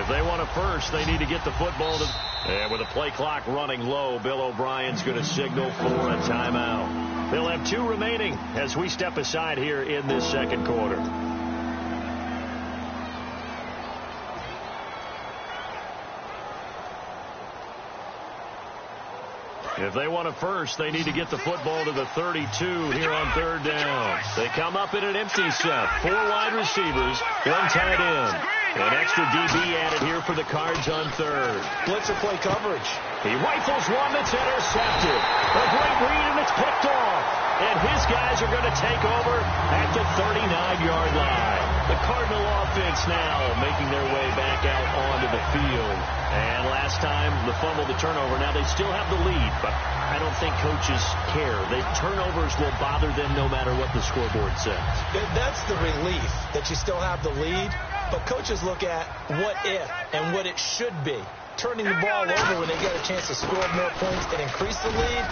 If they want a first, they need to get the football to... And with the play clock running low, Bill O'Brien's going to signal for a timeout. They'll have 2 remaining as we step aside here in this second quarter. If they want a first, they need to get the football to the 32 here on third down. They come up in an empty set. 4 wide receivers, 1 tight end. An extra DB added here for the Cards on third. Blitzer play coverage. He rifles one that's intercepted. A great read, and it's picked off. And his guys are going to take over at the 39-yard line. The Cardinal offense now making their way back out onto the field. And last time, the fumble, the turnover. Now they still have the lead, but I don't think coaches care. The turnovers will bother them no matter what the scoreboard says. That's the relief, that you still have the lead. But coaches look at what if and what it should be. Turning the ball over when they get a chance to score more points and increase the lead,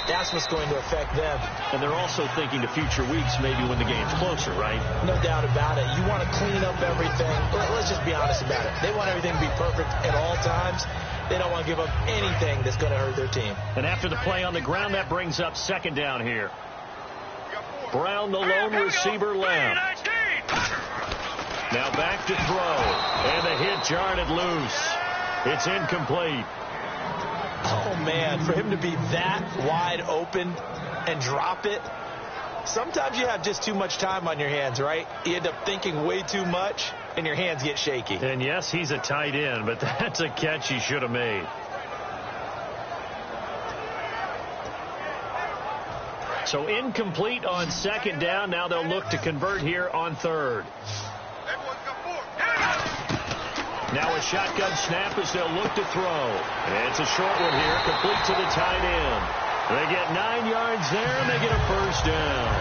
that's what's going to affect them. And they're also thinking to future weeks, maybe when the game's closer, right? No doubt about it. You want to clean up everything. Let's just be honest about it. They want everything to be perfect at all times. They don't want to give up anything that's going to hurt their team. And after the play on the ground, that brings up second down here. Brown, the lone receiver, left. Now back to throw. And the hit jarred it loose. It's incomplete. Oh, man, for him to be that wide open and drop it. Sometimes you have just too much time on your hands, right? You end up thinking way too much, and your hands get shaky. And, yes, he's a tight end, but that's a catch he should have made. So incomplete on second down. Now they'll look to convert here on third. Now a shotgun snap as they'll look to throw. And it's a short one here, complete to the tight end. They get 9 yards there, and they get a first down.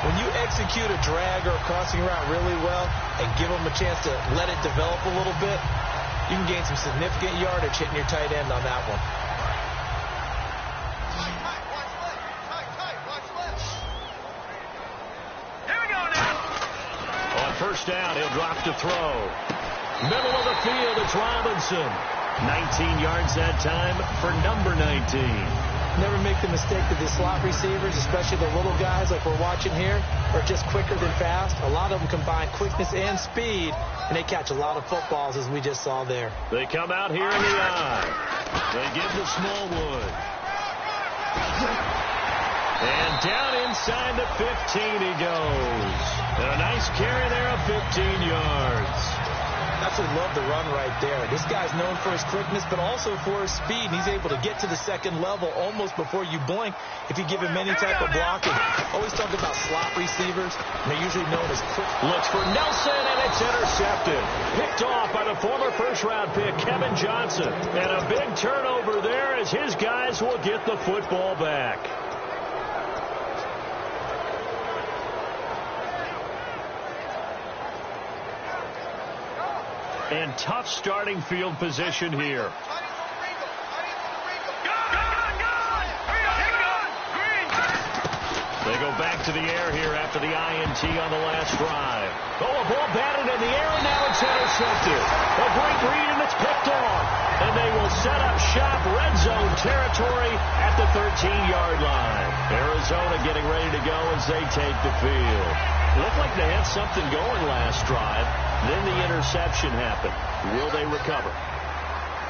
When you execute a drag or a crossing route really well and give them a chance to let it develop a little bit, you can gain some significant yardage hitting your tight end on that one. Here we go now. On first down, he'll drop to throw. Middle of the field, it's Robinson. 19 yards that time for number 19. Never make the mistake that the slot receivers, especially the little guys like we're watching here, are just quicker than fast. A lot of them combine quickness and speed, and they catch a lot of footballs, as we just saw there. They come out here in the eye. They give to Smallwood. And down inside the 15 he goes. And a nice carry there of 15 yards. Absolutely love the run right there. This guy's known for his quickness, but also for his speed. And he's able to get to the second level almost before you blink if you give him any type of blocking. Always talk about slot receivers. They're usually known as quick. Looks for Nelson, and it's intercepted. Picked off by the former first-round pick, Kevin Johnson. And a big turnover there as his guys will get the football back. And tough starting field position here. They go back to the air here after the INT on the last drive. Oh, a ball batted in the air, and now it's intercepted. A great read, and it's picked off. And they will set up shop, red zone territory at the 13-yard line. Arizona getting ready to go as they take the field. It looked like they had something going last drive. Then the interception happened. Will they recover?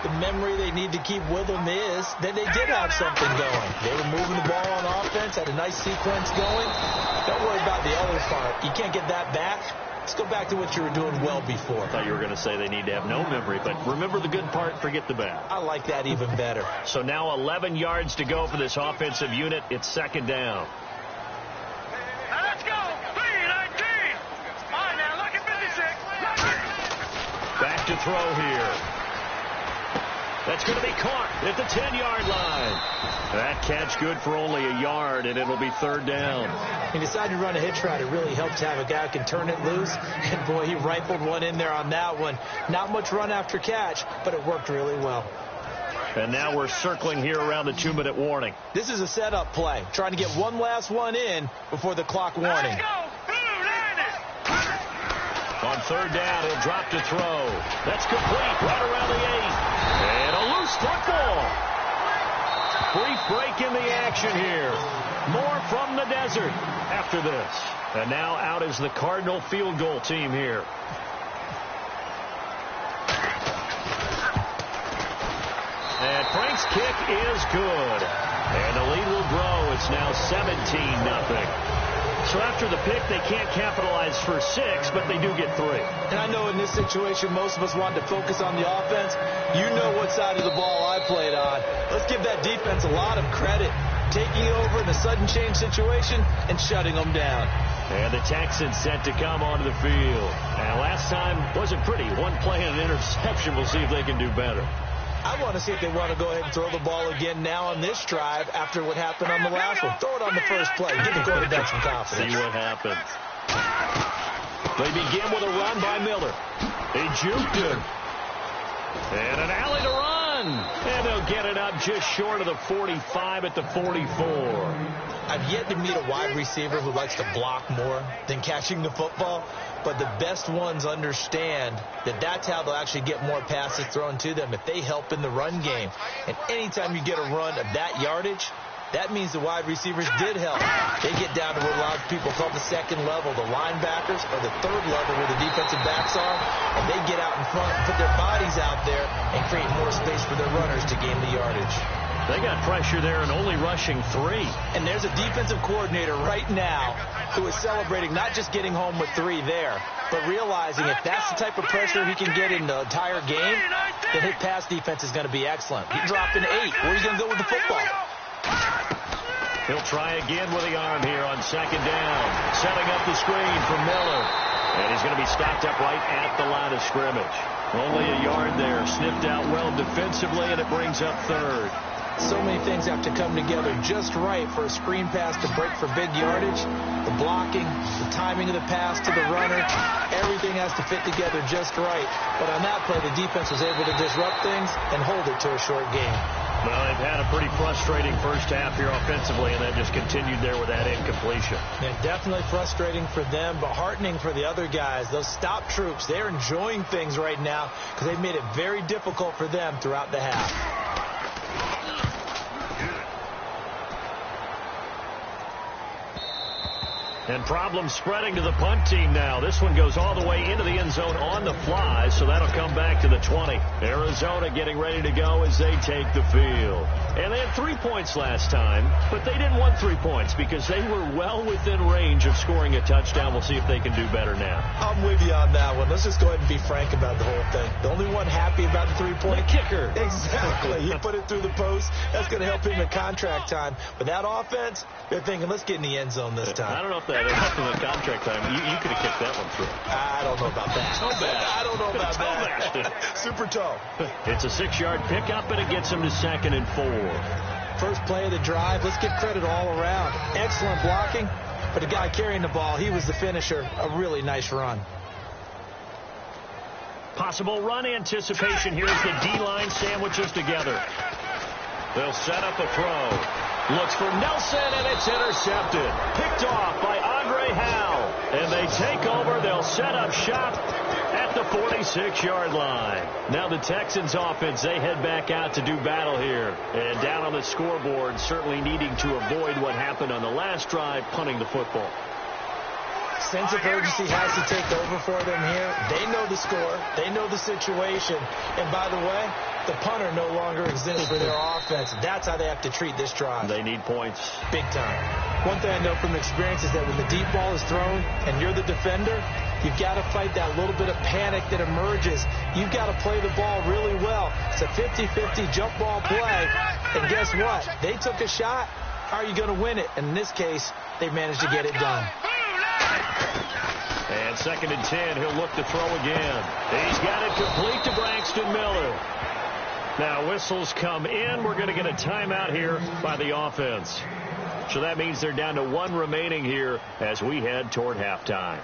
The memory they need to keep with them is that they did have something going. They were moving the ball on offense, had a nice sequence going. Don't worry about the other part. You can't get that back. Let's go back to what you were doing well before. I thought you were going to say they need to have no memory, but remember the good part, forget the bad. I like that even better. So now 11 yards to go for this offensive unit. It's second down. Let's go. 3-19. All right, now look at 56. Back to throw here. That's going to be caught at the 10-yard line. That catch good for only a yard, and it'll be third down. He decided to run a hitch route. It really helps to have a guy who can turn it loose. And, boy, he rifled one in there on that one. Not much run after catch, but it worked really well. And now we're circling here around the 2-minute warning. This is a setup play, trying to get one last one in before the clock warning. Let's go. Blue, On third down, he'll drop to throw. That's complete right around the 8. And a loose football. Brief break in the action here. More from the desert after this. And now out is the Cardinal field goal team here. And Frank's kick is good. And the lead will grow. It's now 17-0. So after the pick, they can't capitalize for 6, but they do get 3. And I know in this situation, most of us want to focus on the offense. You know what side of the ball I played on. Let's give that defense a lot of credit. Taking over in a sudden change situation and shutting them down. And the Texans set to come onto the field. And last time wasn't pretty. One play and an interception. We'll see if they can do better. I want to see if they want to go ahead and throw the ball again now on this drive after what happened on the last one. Throw it on the first play. Give the quarterback some confidence. See what happens. They begin with a run by Miller. He juked him. And an alley to run. And they'll get it up just short of the 45 at the 44. I've yet to meet a wide receiver who likes to block more than catching the football. But the best ones understand that that's how they'll actually get more passes thrown to them if they help in the run game. And anytime you get a run of that yardage, that means the wide receivers did help. They get down to what a lot of people call the second level, the linebackers, or the third level where the defensive backs are, and they get out in front and put their bodies out there and create more space for their runners to gain the yardage. They got pressure there and only rushing 3. And there's a defensive coordinator right now who is celebrating not just getting home with 3 there, but realizing if that's the type of pressure he can get in the entire game, then his pass defense is going to be excellent. He dropped an 8. Where are you going to go with the football? He'll try again with the arm here on second down. Setting up the screen for Miller. And he's going to be stopped up right at the line of scrimmage. Only a yard there. Sniffed out well defensively, and it brings up third. So many things have to come together just right for a screen pass to break for big yardage. The blocking, the timing of the pass to the runner, everything has to fit together just right. But on that play, the defense was able to disrupt things and hold it to a short game. Well, they've had a pretty frustrating first half here offensively, and that just continued there with that incompletion. Yeah, definitely frustrating for them, but heartening for the other guys. Those stop troops, they're enjoying things right now because they've made it very difficult for them throughout the half. And problems spreading to the punt team now. This one goes all the way into the end zone on the fly, so that'll come back to the 20. Arizona getting ready to go as they take the field. And they had 3 points last time, but they didn't want 3 points because they were well within range of scoring a touchdown. We'll see if they can do better now. I'm with you on that one. Let's just go ahead and be frank about the whole thing. The only one happy about the 3-point kicker. Exactly. He put it through the post. That's going to help him in contract time. But that offense, they're thinking, let's get in the end zone this time. I don't know if that helped in the contract time. You could have kicked that one through. I don't know about that. Toe bash. I don't know about that. Super toe. It's a 6-yard pickup, and it gets them to 2nd and 4. First play of the drive. Let's give credit all around. Excellent blocking, but the guy carrying the ball, he was the finisher. A really nice run. Possible run anticipation. Here's the D-line sandwiches together. They'll set up a throw. Looks for Nelson, and it's intercepted. Picked off by Andre Howe. And they take over. They'll set up shop at the 46-yard line. Now the Texans offense, they head back out to do battle here. And down on the scoreboard, certainly needing to avoid what happened on the last drive, punting the football. Sense of urgency has to take over for them here. They know the score. They know the situation. And by the way, the punter no longer exists for their offense. That's how they have to treat this drive. They need points. Big time. One thing I know from experience is that when the deep ball is thrown and you're the defender, you've got to fight that little bit of panic that emerges. You've got to play the ball really well. It's a 50-50 jump ball play. And guess what? They took a shot. How are you going to win it? And in this case, they managed to get it done. And 2nd and 10, he'll look to throw again. He's got it complete to Braxton Miller. Now whistles come in. We're going to get a timeout here by the offense. So that means they're down to 1 remaining here as we head toward halftime.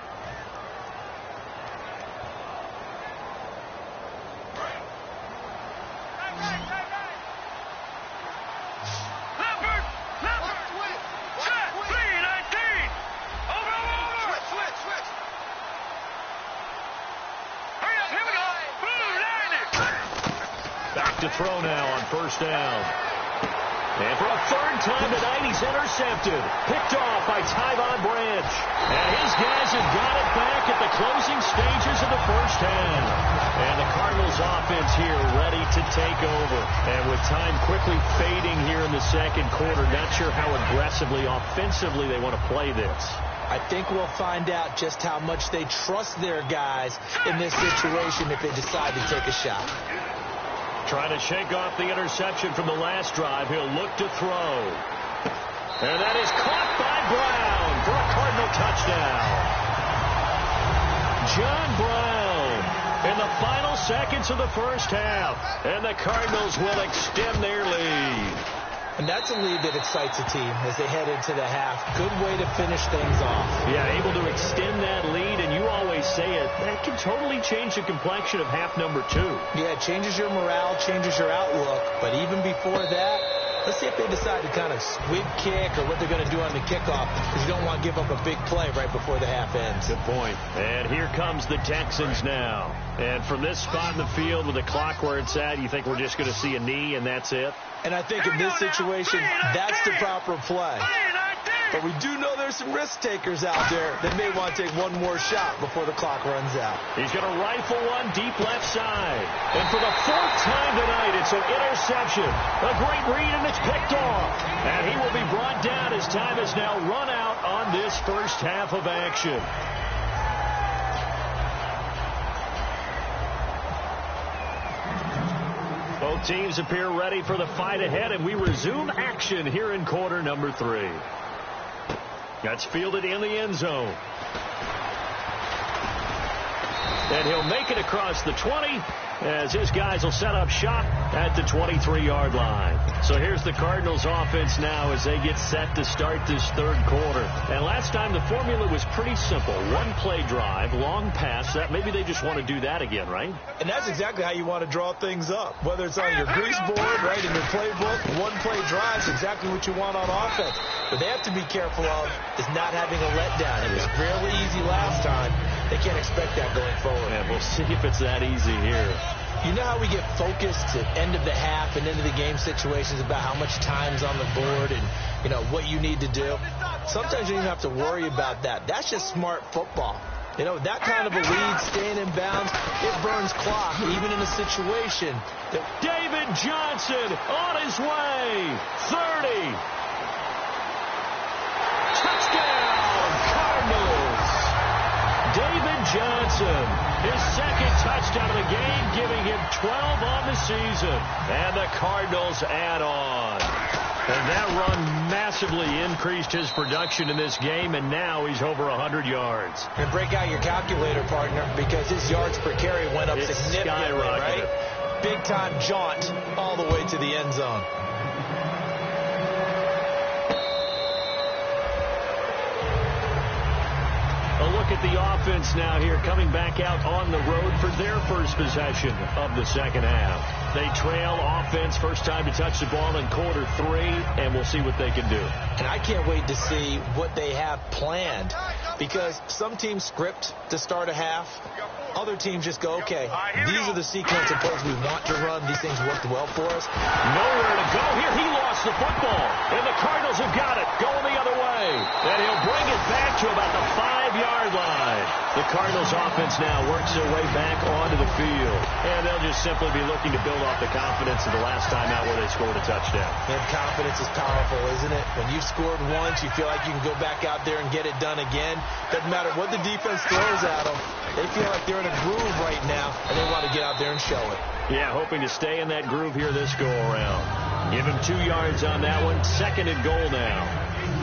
to throw now on first down. And for a third time tonight, he's intercepted. Picked off by Tyvon Branch. And his guys have got it back at the closing stages of the first half. And the Cardinals offense here ready to take over. And with time quickly fading here in the second quarter, not sure how aggressively, offensively they want to play this. I think we'll find out just how much they trust their guys in this situation if they decide to take a shot. Trying to shake off the interception from the last drive. He'll look to throw. And that is caught by Brown for a Cardinal touchdown. John Brown in the final seconds of the first half. And the Cardinals will extend their lead. And that's a lead that excites a team as they head into the half. Good way to finish things off. Yeah, able to extend that lead, and you always say it, that can totally change the complexion of half number 2. Yeah, it changes your morale, changes your outlook. But even before that, let's see if they decide to kind of squib kick or what they're going to do on the kickoff, because you don't want to give up a big play right before the half ends. Good point. And here comes the Texans now. And from this spot in the field with the clock where it's at, you think we're just going to see a knee and that's it? And I think in this situation, that's the proper play. But we do know there's some risk takers out there that may want to take one more shot before the clock runs out. He's going to rifle one deep left side. And for the 4th time tonight, it's an interception. A great read, and it's picked off. And he will be brought down as time has now run out on this first half of action. Both teams appear ready for the fight ahead, and we resume action here in quarter number 3. That's fielded in the end zone. And he'll make it across the 20 as his guys will set up shop at the 23-yard line. So here's the Cardinals offense now as they get set to start this third quarter. And last time the formula was pretty simple. One play drive, long pass. That maybe they just want to do that again, right? And that's exactly how you want to draw things up. Whether it's on your grease board, right, in your playbook, one play drive is exactly what you want on offense. But they have to be careful of is not having a letdown. It was fairly easy last time. They can't expect that going forward. Yeah, we'll see if it's that easy here. You know how we get focused at end of the half and into the game situations about how much time's on the board and, you know, what you need to do? Sometimes you don't even have to worry about that. That's just smart football. You know, that kind of a lead, staying in bounds, it burns clock, even in a situation that... David Johnson on his way. 30. Touchdown, Cardinals. David Johnson, his second touchdown of the game, giving him 12 on the season. And the Cardinals add on. And that run massively increased his production in this game, and now he's over 100 yards. And break out your calculator, partner, because his yards per carry went up significantly, right? Big-time jaunt all the way to the end zone. A look at the offense now here, coming back out on the road for their first possession of the second half. They trail offense, first time to touch the ball in quarter 3, and we'll see what they can do. And I can't wait to see what they have planned, because some teams script to start a half. Other teams just go, okay, these are the sequence of plays we want to run. These things worked well for us. Nowhere to go here. He lost the football, and the Cardinals have got it, going the other way. And he'll bring it back to about the 5-yard line. The Cardinals offense now works their way back onto the field, and they'll just simply be looking to build off the confidence of the last time out where they scored a touchdown. And confidence is powerful, isn't it? When you've scored once, you feel like you can go back out there and get it done again. Doesn't matter what the defense throws at them. They feel like they're in a groove right now, and they want to get out there and show it. Yeah, hoping to stay in that groove here this go-around. Give him 2 yards on that one. Second and goal now.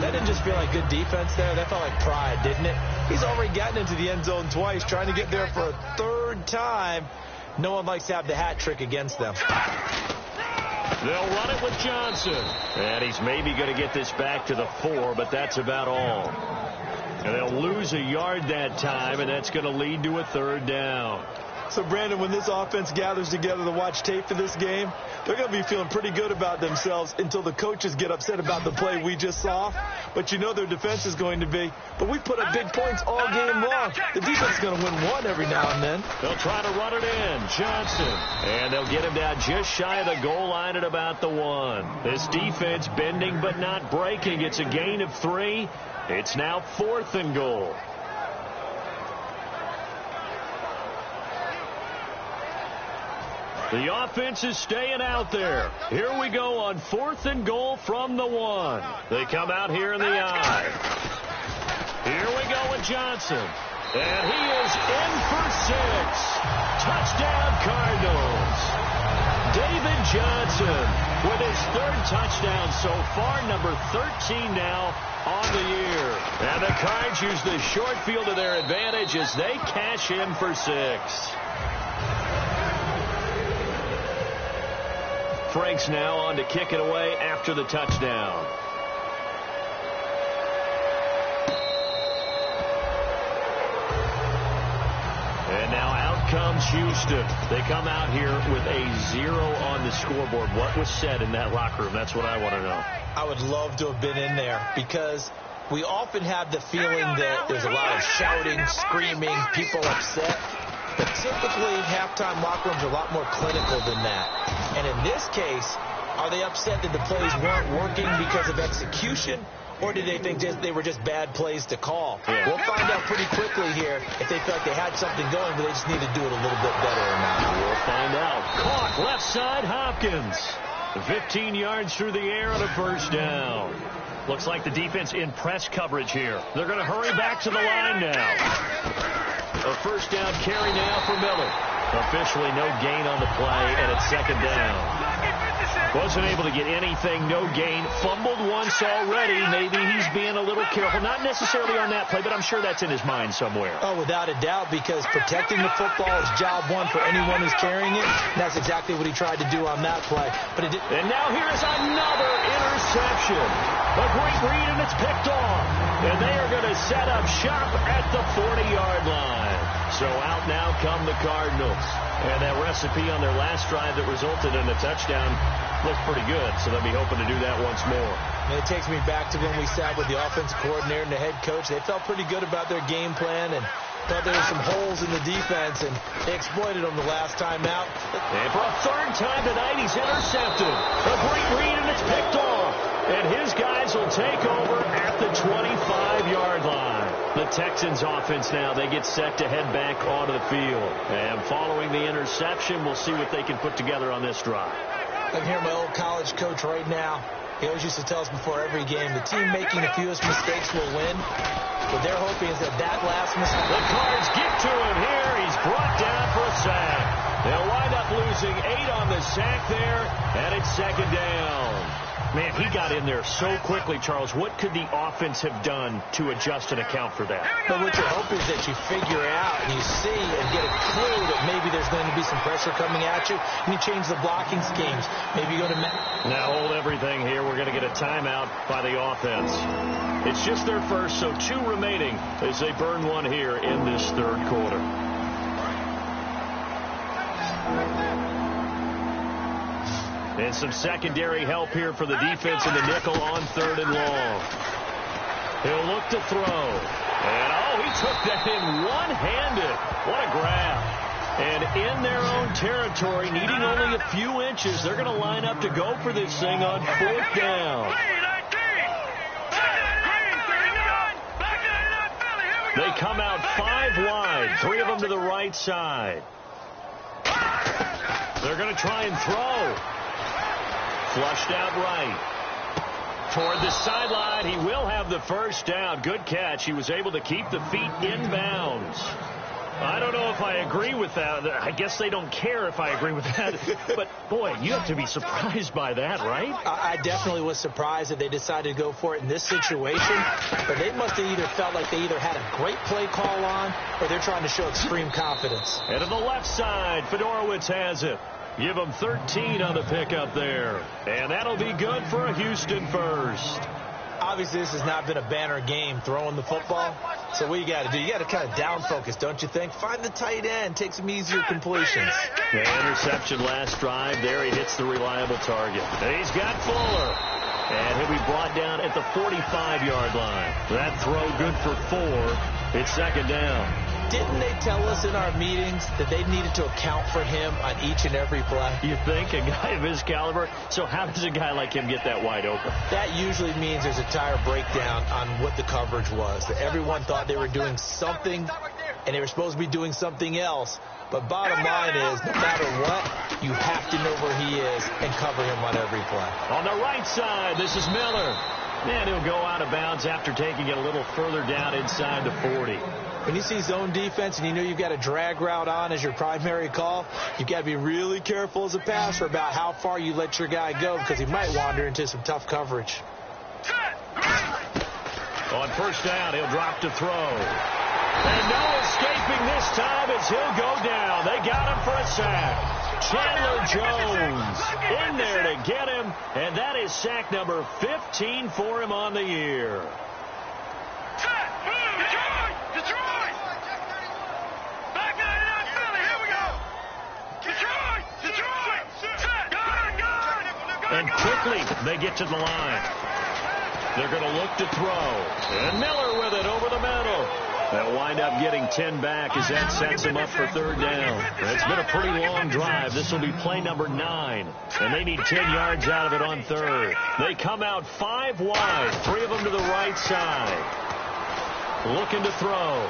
That didn't just feel like good defense there. That felt like pride, didn't it? He's already gotten into the end zone twice, trying to get there for a third time. No one likes to have the hat trick against them. They'll run it with Johnson. And he's maybe going to get this back to the 4, but that's about all. And they'll lose a yard that time, and that's going to lead to a third down. So, Brandon, when this offense gathers together to watch tape for this game, they're going to be feeling pretty good about themselves until the coaches get upset about the play we just saw. But you know their defense is going to be. But we put up big points all game long. The defense is going to win one every now and then. They'll try to run it in. Johnson. And they'll get him down just shy of the goal line at about the 1. This defense bending but not breaking. It's a gain of 3. It's now 4th and goal. The offense is staying out there. Here we go on 4th and goal from the 1. They come out here in the I. Here we go with Johnson. And he is in for 6. Touchdown, Cardinals. David Johnson with his 3rd touchdown so far, number 13 now on the year. And the Cards use the short field to their advantage as they cash in for 6. Frank's now on to kick it away after the touchdown. And now out comes Houston. They come out here with a 0 on the scoreboard. What was said in that locker room? That's what I want to know. I would love to have been in there because we often have the feeling that there's a lot of shouting, screaming, people upset. But typically, halftime locker rooms are a lot more clinical than that. And in this case, are they upset that the plays weren't working because of execution? Or did they think they were just bad plays to call? Yeah. We'll find out pretty quickly here if they felt like they had something going, but they just need to do it a little bit better or not. We'll find out. Caught left side, Hopkins. 15 yards through the air on a 1st down. Looks like the defense in press coverage here. They're going to hurry back to the line now. A 1st down carry now for Miller. Officially no gain on the play, and it's 2nd down. Wasn't able to get anything, no gain. Fumbled once already. Maybe he's being a little careful. Not necessarily on that play, but I'm sure that's in his mind somewhere. Oh, without a doubt, because protecting the football is job 1 for anyone who's carrying it. That's exactly what he tried to do on that play. But it did. And now here's another interception. A great read, and it's picked off. And they are going to set up shop at the 40-yard line. So out now come the Cardinals. And that recipe on their last drive that resulted in a touchdown looks pretty good, so they'll be hoping to do that once more. And it takes me back to when we sat with the offensive coordinator and the head coach. They felt pretty good about their game plan and thought there were some holes in the defense, and they exploited them the last time out. And for a 3rd time tonight, he's intercepted. A great read, and it's picked off. And his guys will take over at the 25-yard line. The Texans offense now, they get set to head back onto the field. And following the interception, we'll see what they can put together on this drive. I can hear my old college coach right now. He always used to tell us before every game, the team making the fewest mistakes will win. What they're hoping is that last mistake. The Cards get to him here. He's brought down for a sack. They'll wind up losing 8 on the sack there, and it's 2nd down. Man, he got in there so quickly, Charles. What could the offense have done to adjust and account for that? But what you hope is that you figure out and you see and get a clue that maybe there's going to be some pressure coming at you, and you change the blocking schemes. Maybe you go to... Now hold everything here. We're going to get a timeout by the offense. It's just their first, so 2 remaining as they burn 1 here in this 3rd quarter. And some secondary help here for the defense in the nickel on 3rd and long. He'll look to throw. And, he took that in one-handed. What a grab. And in their own territory, needing only a few inches, they're going to line up to go for this thing on 4th down. They come out 5 wide, 3 of them to the right side. They're going to try and throw. Flushed out right. Toward the sideline, he will have the 1st down. Good catch. He was able to keep the feet inbounds. I don't know if I agree with that. I guess they don't care if I agree with that. But, boy, you have to be surprised by that, right? I definitely was surprised that they decided to go for it in this situation. But they must have either felt like they either had a great play call on or they're trying to show extreme confidence. And to the left side, Fedorowicz has it. Give them 13 on the pickup there. And that'll be good for a Houston 1st. Obviously, this has not been a banner game throwing the football. So what you got to do, you got to kind of down focus, don't you think? Find the tight end, take some easier completions. The interception last drive there. He hits the reliable target. And he's got Fuller. And he'll be brought down at the 45-yard line. That throw good for 4. It's second down. Didn't they tell us in our meetings that they needed to account for him on each and every play? You think? A guy of his caliber? So how does a guy like him get that wide open? That usually means there's a tire breakdown on what the coverage was. That everyone thought they were doing something, and they were supposed to be doing something else. But bottom line is, no matter what, you have to know where he is and cover him on every play. On the right side, this is Miller. And he'll go out of bounds after taking it a little further down inside the 40. When you see zone defense and you know you've got a drag route on as your primary call, you've got to be really careful as a passer about how far you let your guy go because he might wander into some tough coverage. On first down, he'll drop to throw. And no escaping this time as he'll go down. They got him for a sack. Chandler Jones in there to get him, and that is sack number 15 for him on the year. Detroit! Back 99 Philly, here we go! Detroit! And quickly they get to the line. They're going to look to throw. And Miller with it over the middle. They'll wind up getting 10 back as that sets them up for third down. It's been a pretty long drive. This will be play number 9. And they need 10 yards out of it on third. They come out 5 wide. 3 of them to the right side. Looking to throw.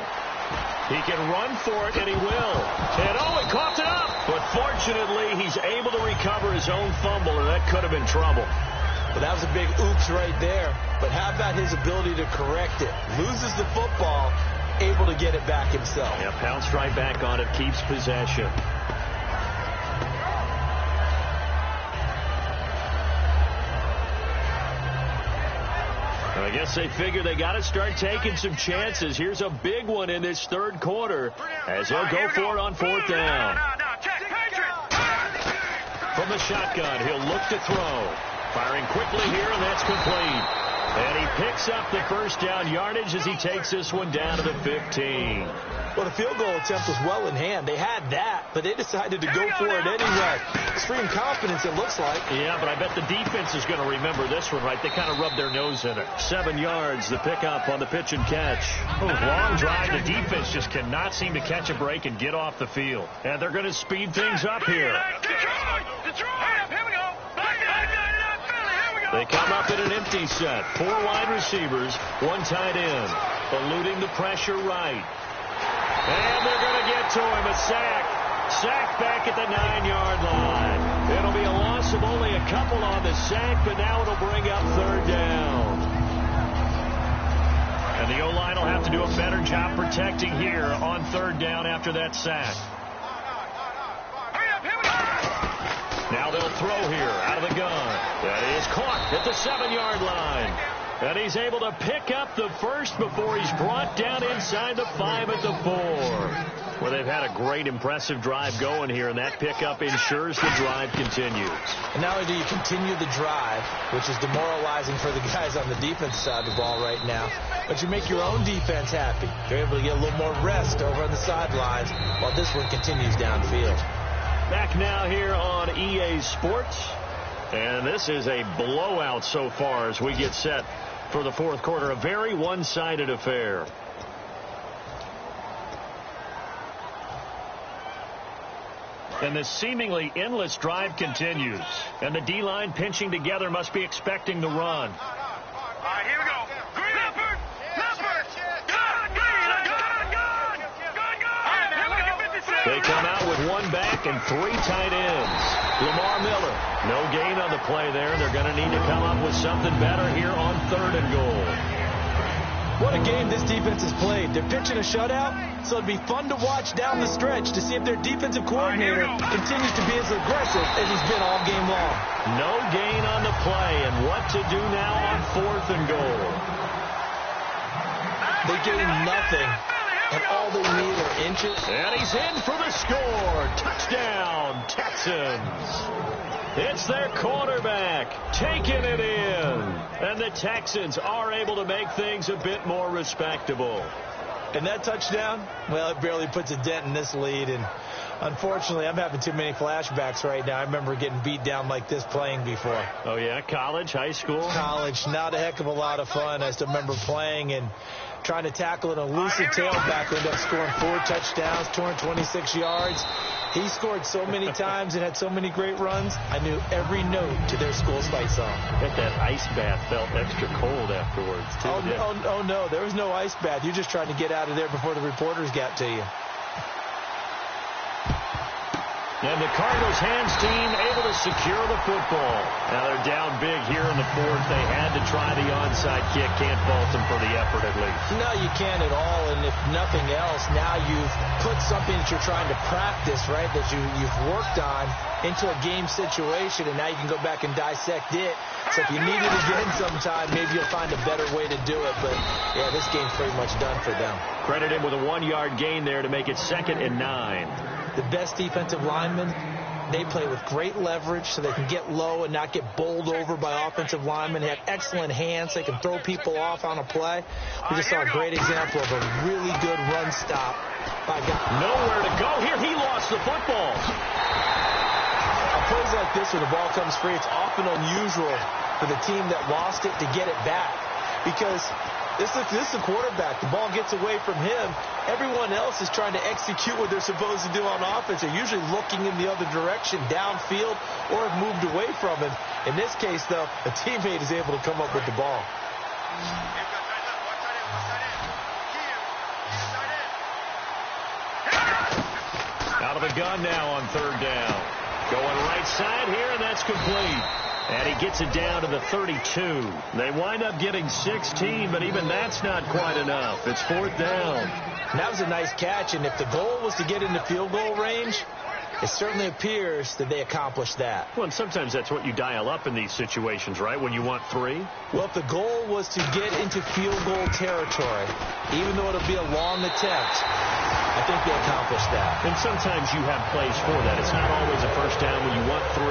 He can run for it, and he will. And he coughed it up. But fortunately, he's able to recover his own fumble, and that could have been trouble. But that was a big oops right there. But how about his ability to correct it? Loses the football, able to get it back himself. Yeah, pounced right back on it, keeps possession. I guess they figure they got to start taking some chances. Here's a big one in this third quarter as they'll go for it on fourth down. From the shotgun, he'll look to throw. Firing quickly here, and that's complete. And he picks up the first down yardage as he takes this one down to the 15. Well, the field goal attempt was well in hand. They had that, but they decided to go for it anyway. Extreme confidence, it looks like. Yeah, but I bet the defense is going to remember this one, right? They kind of rubbed their nose in it. 7 yards, the pickup on the pitch and catch. Long drive. The defense just cannot seem to catch a break and get off the field. And they're going to speed things up here. They come up in an empty set. 4 wide receivers, 1 tight end. Eluding the pressure right. And they're going to get to him. A sack. Sack back at the 9-yard line. It'll be a loss of only a couple on the sack, but now it'll bring up third down. And the O-line will have to do a better job protecting here on third down after that sack. Now they'll throw here out of the gun. That is caught at the 7-yard line. And he's able to pick up the first before he's brought down inside the 5 at the 4. Well, they've had a great, impressive drive going here, and that pickup ensures the drive continues. And not only do you continue the drive, which is demoralizing for the guys on the defense side of the ball right now, but you make your own defense happy. You're able to get a little more rest over on the sidelines while this one continues downfield. Back now here on EA Sports. And this is a blowout so far as we get set for the fourth quarter. A very one-sided affair. And the seemingly endless drive continues. And the D-line pinching together must be expecting the run. All right, here we go. Leopard! They come out with 1 back and 3 tight ends. Lamar Miller, no gain on the play there. They're going to need to come up with something better here on 3rd and goal. What a game this defense has played. They're pitching a shutout, so it'd be fun to watch down the stretch to see if their defensive coordinator continues to be as aggressive as he's been all game long. No gain on the play, and what to do now on 4th and goal. They gain nothing, and all they need are inches. And he's in for the score. Touchdown, Texans. It's their quarterback taking it in. And the Texans are able to make things a bit more respectable. And that touchdown, well, it barely puts a dent in this lead. And unfortunately, I'm having too many flashbacks right now. I remember getting beat down like this playing before. Oh, yeah? College, high school? College. Not a heck of a lot of fun. I still remember playing and trying to tackle an elusive tailback who ended up scoring 4 touchdowns, 226 yards. He scored so many times and had so many great runs, I knew every note to their school's fight song. I bet that ice bath felt extra cold afterwards, too. Oh, no, there was no ice bath. You're just trying to get out of there before the reporters got to you. And the Cardinals hands team able to secure the football. Now they're down big here in the fourth. They had to try the onside kick. Can't fault them for the effort at least. No, you can't at all. And if nothing else, now you've put something that you're trying to practice, right, that you've worked on into a game situation, and now you can go back and dissect it. So if you need it again sometime, maybe you'll find a better way to do it. But, yeah, this game's pretty much done for them. Credit him with a 1-yard gain there to make it 2nd and 9. The best defensive linemen, they play with great leverage so they can get low and not get bowled over by offensive linemen. They have excellent hands. They can throw people off on a play. We just saw a great example of a really good run stop by guy. Nowhere to go here. He lost the football. On plays like this where the ball comes free, it's often unusual for the team that lost it to get it back because this is a quarterback. The ball gets away from him. Everyone else is trying to execute what they're supposed to do on offense. They're usually looking in the other direction, downfield, or have moved away from him. In this case, though, a teammate is able to come up with the ball. Out of the gun now on 3rd down. Going right side here, and that's complete. And he gets it down to the 32. They wind up getting 16, but even that's not quite enough. It's 4th down. And that was a nice catch, and if the goal was to get into field goal range, it certainly appears that they accomplished that. Well, and sometimes that's what you dial up in these situations, right, when you want 3? Well, if the goal was to get into field goal territory, even though it'll be a long attempt, I think they accomplished that. And sometimes you have plays for that. It's not always a first down when you want 3.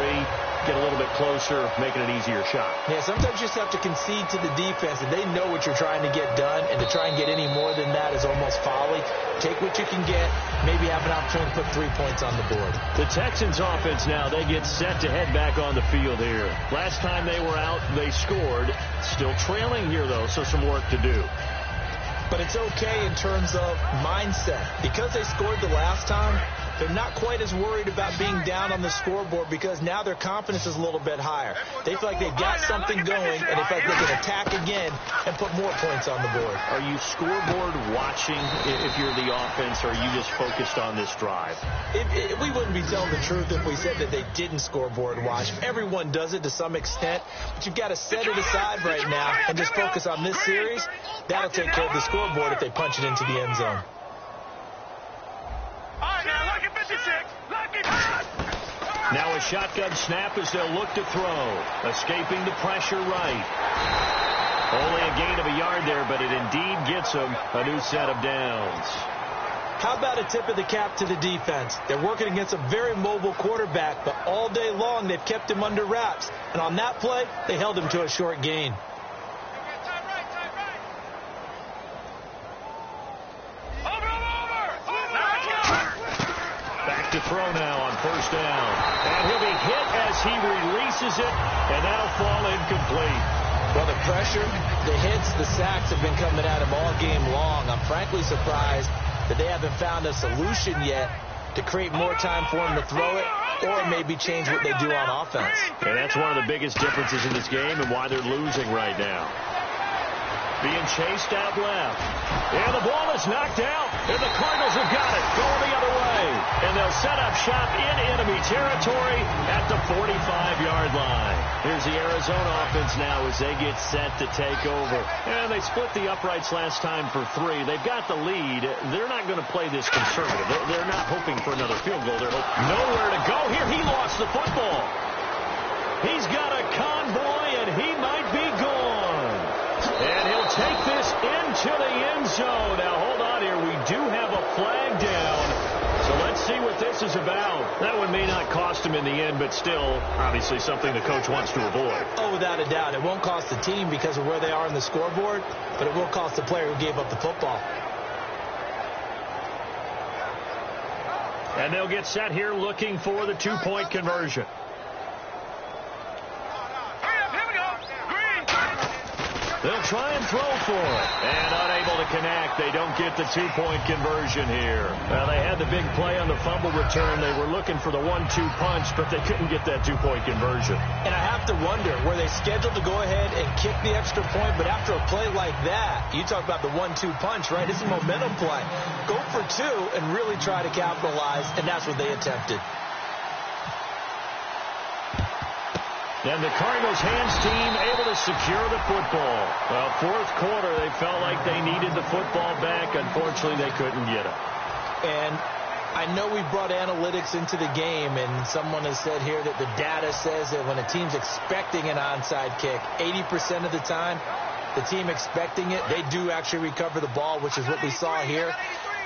Get a little bit closer, making an easier shot. Yeah, sometimes you just have to concede to the defense, and they know what you're trying to get done, and to try and get any more than that is almost folly. Take what you can get, maybe have an opportunity to put 3 points on the board. The Texans offense now, they get set to head back on the field here. Last time they were out, they scored. Still trailing here, though, so some work to do. But it's okay in terms of mindset. Because they scored the last time, they're not quite as worried about being down on the scoreboard because now their confidence is a little bit higher. They feel like they've got something going, and they feel like they can attack again and put more points on the board. Are you scoreboard watching if you're the offense, or are you just focused on this drive? We wouldn't be telling the truth if we said that they didn't scoreboard watch. Everyone does it to some extent, but you've got to set it aside right now and just focus on this series. That'll take care of the scoreboard if they punch it into the end zone. Now a shotgun snap as they'll look to throw. Escaping the pressure right. Only a gain of a yard there, but it indeed gets them a new set of downs. How about a tip of the cap to the defense? They're working against a very mobile quarterback, but all day long they've kept him under wraps. And on that play, they held him to a short gain. To throw now on 1st down. And he'll be hit as he releases it, and that'll fall incomplete. Well, the pressure, the hits, the sacks have been coming at him all game long. I'm frankly surprised that they haven't found a solution yet to create more time for him to throw it or maybe change what they do on offense. And that's one of the biggest differences in this game and why they're losing right now. Being chased out left. And the ball is knocked out. And the Cardinals have got it. Going the other way. And they'll set up shop in enemy territory at the 45-yard line. Here's the Arizona offense now as they get set to take over. And they split the uprights last time for 3. They've got the lead. They're not going to play this conservative. They're not hoping for another field goal. They're hoping nowhere to go here. He lost the football. He's got a convoy, and he might be gone. And he'll take this into the end zone. Now, hold on here. We do have a flag down. So let's see what this is about. That one may not cost him in the end, but still, obviously something the coach wants to avoid. Oh, without a doubt. It won't cost the team because of where they are on the scoreboard, but it will cost the player who gave up the football. And they'll get set here looking for the two-point conversion. They'll try and throw for it. And unable to connect. They don't get the two-point conversion here. Well, they had the big play on the fumble return. They were looking for the 1-2 punch, but they couldn't get that two-point conversion. And I have to wonder, were they scheduled to go ahead and kick the extra point? But after a play like that, you talk about the 1-2 punch, right? It's a momentum play. Go for two and really try to capitalize, and that's what they attempted. And the Cardinals' hands team able to secure the football. Well, fourth quarter, they felt like they needed the football back. Unfortunately, they couldn't get it. And I know we brought analytics into the game, and someone has said here that the data says that when a team's expecting an onside kick, 80% of the time, the team expecting it, they do actually recover the ball, which is what we saw here.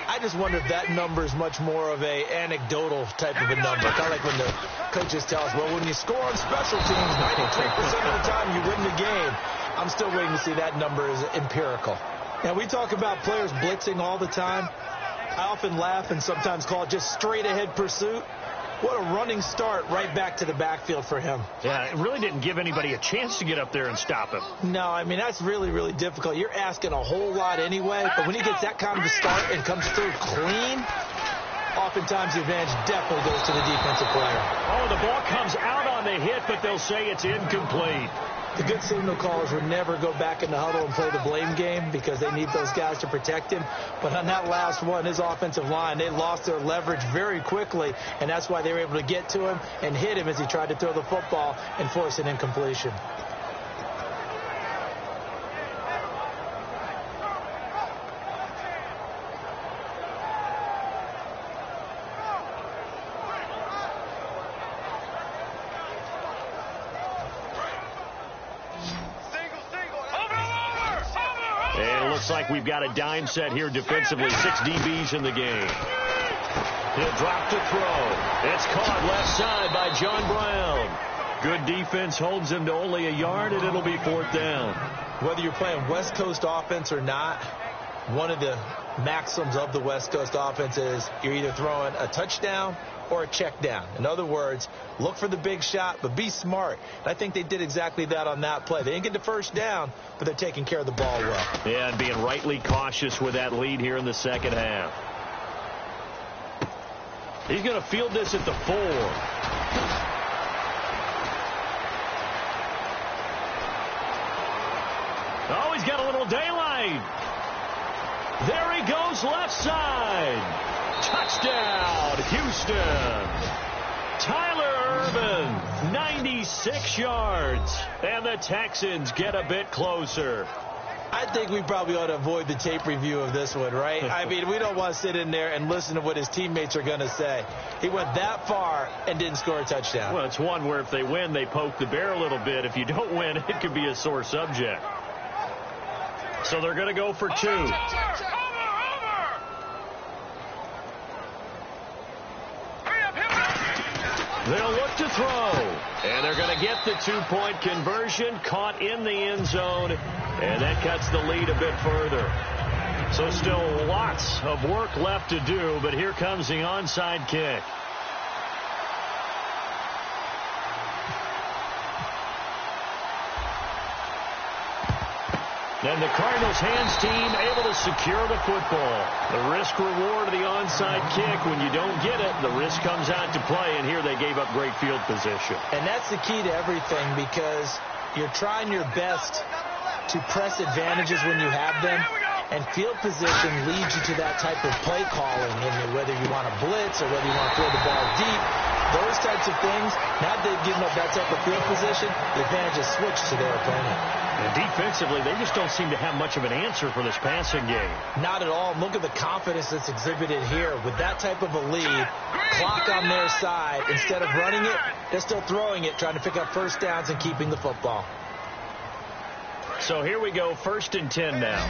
I just wonder if that number is much more of a anecdotal type of a number. Kind of like when the coaches tell us, well, when you score on special teams, 93% of the time you win the game. I'm still waiting to see that number is empirical. Now, we talk about players blitzing all the time. I often laugh and sometimes call it just straight ahead pursuit. What a running start right back to the backfield for him. Yeah, it really didn't give anybody a chance to get up there and stop him. No, I mean, that's really, really difficult. You're asking a whole lot anyway, but when he gets that kind of a start and comes through clean, oftentimes the advantage definitely goes to the defensive player. Oh, the ball comes out on the hit, but they'll say it's incomplete. The good signal callers would never go back in the huddle and play the blame game because they need those guys to protect him. But on that last one, his offensive line, they lost their leverage very quickly, and that's why they were able to get to him and hit him as he tried to throw the football and force an incompletion. Like we've got a dime set here defensively. 6 DBs in the game. He'll drop to throw. It's caught left side by John Brown. Good defense holds him to only a yard, and it'll be fourth down. Whether you're playing West Coast offense or not, one of the maxims of the West Coast offense is you're either throwing a touchdown or a check down. In other words, look for the big shot, but be smart. And I think they did exactly that on that play. They didn't get the first down, but they're taking care of the ball well. Yeah, and being rightly cautious with that lead here in the second half. He's going to field this at the 4. Oh, he's got a little daylight. There he goes left side. Touchdown, Houston. Tyler Ervin, 96 yards. And the Texans get a bit closer. I think we probably ought to avoid the tape review of this one, right? I mean, we don't want to sit in there and listen to what his teammates are going to say. He went that far and didn't score a touchdown. Well, it's one where if they win, they poke the bear a little bit. If you don't win, it could be a sore subject. So they're going to go for 2. They'll look to throw, and they're going to get the 2-point conversion, caught in the end zone, and that cuts the lead a bit further. So still lots of work left to do, but here comes the onside kick. And the Cardinals' hands team able to secure the football. The risk-reward of the onside kick. When you don't get it, the risk comes out to play, and here they gave up great field position. And that's the key to everything because you're trying your best to press advantages when you have them, and field position leads you to that type of play calling, and whether you want to blitz or whether you want to throw the ball deep, those types of things. Now that they've given up that type of field position, the advantage is switched to their opponent. And defensively, they just don't seem to have much of an answer for this passing game. Not at all. Look at the confidence that's exhibited here. With that type of a lead, clock on their side, instead of running it, they're still throwing it, trying to pick up first downs and keeping the football. So here we go, 1st and 10 now.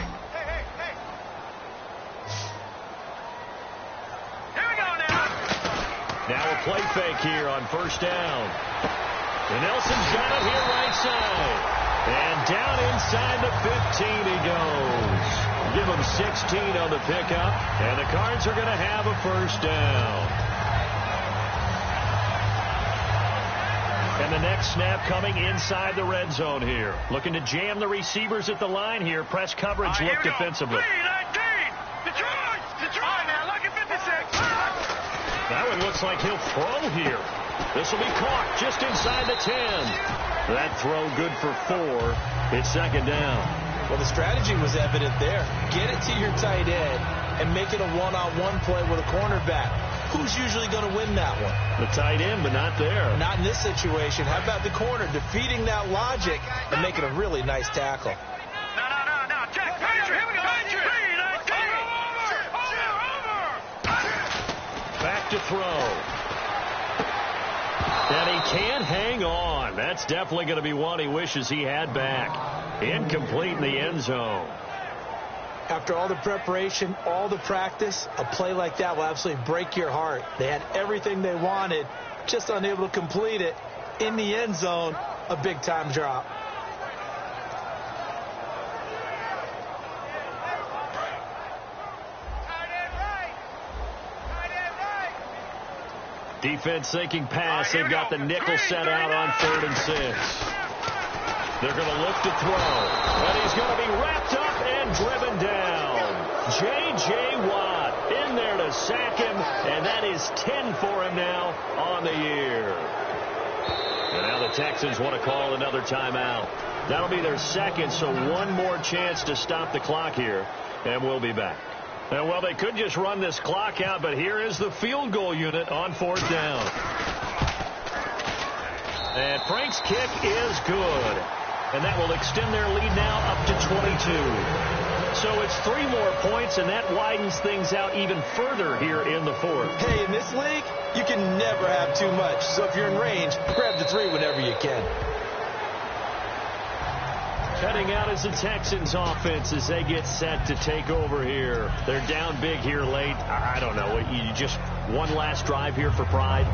Here we go now. Now a play fake here on first down. And Nelson's got it here right side. And down inside the 15 he goes. Give him 16 on the pickup. And the Cards are going to have a first down. And the next snap coming inside the red zone here. Looking to jam the receivers at the line here. Press coverage, look defensively. That one looks like he'll throw here. This will be caught just inside the 10. That throw good for 4. It's second down. Well, the strategy was evident there. Get it to your tight end and make it a one-on-one play with a cornerback. Who's usually going to win that one? The tight end, but not there. Not in this situation. How about the corner defeating that logic and making a really nice tackle? No. Jack, Patrick, here we go. Back to throw. And he can't hang on. That's definitely going to be one he wishes he had back. Incomplete in the end zone. After all the preparation, all the practice, a play like that will absolutely break your heart. They had everything they wanted, just unable to complete it. In the end zone, a big-time drop. Defense thinking pass. They've got the nickel set out on 3rd and 6. They're going to look to throw. And he's going to be wrapped up and driven down. J.J. Watt in there to sack him. And that is 10 for him now on the year. And now the Texans want to call another timeout. That'll be their second, so one more chance to stop the clock here. And we'll be back. And, well, they could just run this clock out, but here is the field goal unit on 4th down. And Frank's kick is good. And that will extend their lead now up to 22. So it's 3 more points, and that widens things out even further here in the 4th. Hey, in this league, you can never have too much. So if you're in range, grab the 3 whenever you can. Cutting out is the Texans offense as they get set to take over here. They're down big here late. I don't know. You just one last drive here for pride?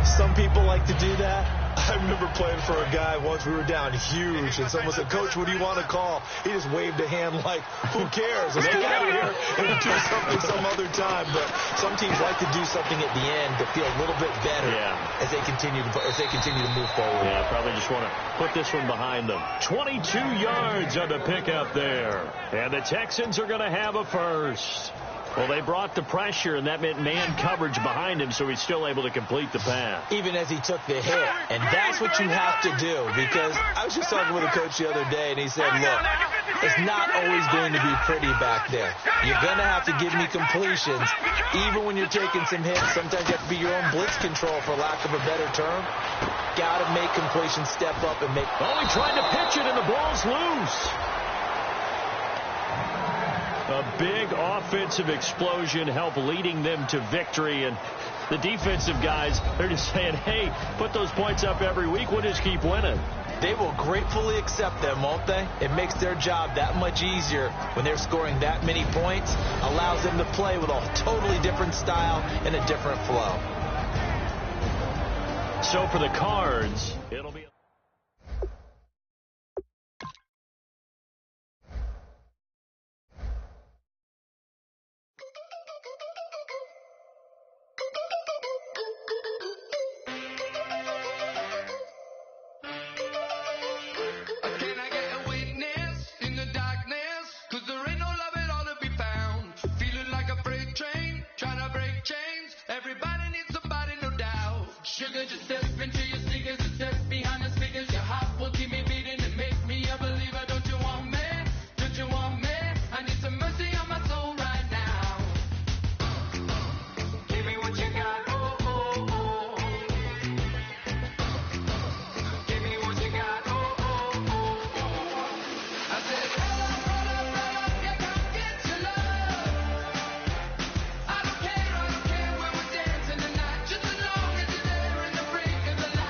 Some people like to do that. I remember playing for a guy once. We were down huge, and someone said, "Coach, what do you want to call?" He just waved a hand like, "Who cares? Let's get out of here and do something some other time." But some teams like to do something at the end to feel a little bit better as they continue to move forward. Yeah, probably just want to put this one behind them. 22 yards on the pickup there, and the Texans are going to have a first. Well, they brought the pressure, and that meant man coverage behind him, so he's still able to complete the pass. Even as he took the hit. And that's what you have to do, because I was just talking with a coach the other day, and he said, look, it's not always going to be pretty back there. You're going to have to give me completions, even when you're taking some hits. Sometimes you have to be your own blitz control, for lack of a better term. Got to make completions step up and make... Oh, he tried to pitch it, and the ball's loose. A big offensive explosion helped leading them to victory. And the defensive guys, they're just saying, hey, put those points up every week. We'll just keep winning. They will gratefully accept them, won't they? It makes their job that much easier when they're scoring that many points. Allows them to play with a totally different style and a different flow. So for the Cards, it'll be... Just step into your sneakers and step behind the speakers. Your heart will keep me beating and make me a believer. Don't you want me? Don't you want me? I need some mercy on my soul right now. Give me what you got. Oh, oh, oh. Give me what you got. Oh, oh, oh, oh. I said, roll up, yeah, come get your love. I don't care where we're dancing tonight. Just as long as you're there in the break of the light.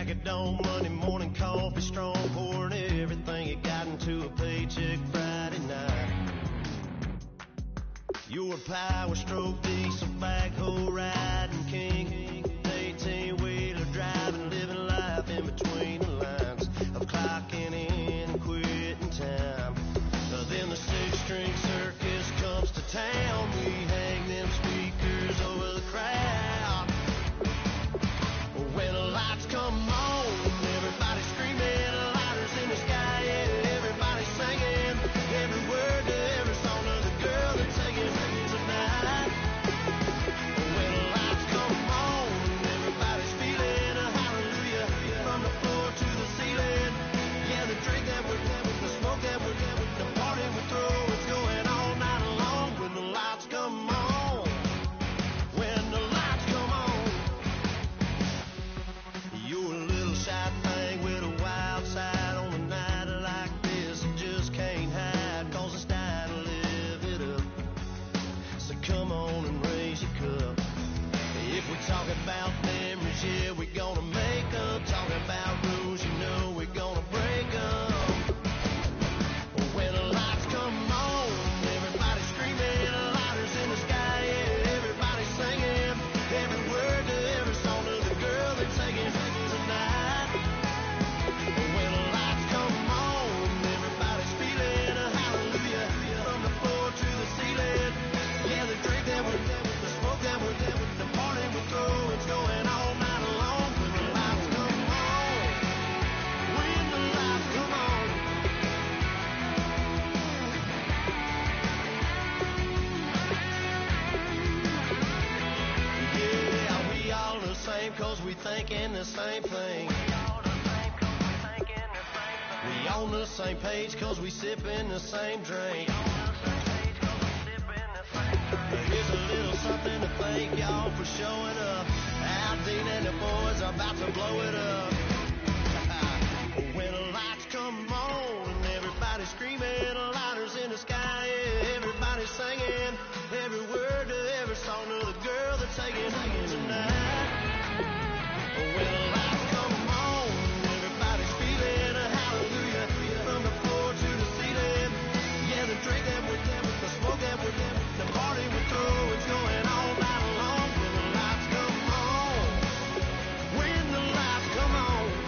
crack of dawn, Monday morning coffee, strong, pouring everything you got into a paycheck Friday night. You're a power stroke, diesel backhoe riding king, 18-wheeler driving, living life in between the lines of clocking in and quitting time. Then the six-string circus comes to town. We hang them speakers over the crowd. When the lights come on, everybody screaming, lighters in the sky, yeah, everybody singing every word to every song of the girl they're taking tonight. When the lights come on, everybody's feeling a hallelujah from the floor to the ceiling. Yeah, the drink that we're having, the smoke that we're having, the party we throw, it's going all night long. When the lights come on, when the lights come on. You're a little shy thing with a wild side on a night like this. You just can't hide, cause it's time to live it up. So come on and raise your cup. If we talk about memories, yeah, we're gonna make them. Talking about rules, you know we're gonna break them. When the lights come on, everybody screaming, lighters in the sky, yeah, everybody singing every word to every song of the girl they're taking tonight. When the lights come on, everybody's feeling a hallelujah from the floor to the ceiling. Yeah, the drink that we're having, the smoke that we're having, the party we throw, it's going all night long. When the lights come on, when the lights come on. Yeah, we all the same cause we thinking the same thing. We on the same page cause we sipping the same drink. Here's a little something to thank y'all for showing up. Aldine and the boys are about to blow it up. When the lights come on and everybody's screaming, lighters in the sky, yeah, everybody's singing every word to every song of the girl they're taking tonight. When the lights come on, everybody's feeling a hallelujah from the floor to the ceiling. Yeah, the drink that we're having, the smoke that we're having, the party we throw, it's going all night long. When the lights come on, when the lights come on.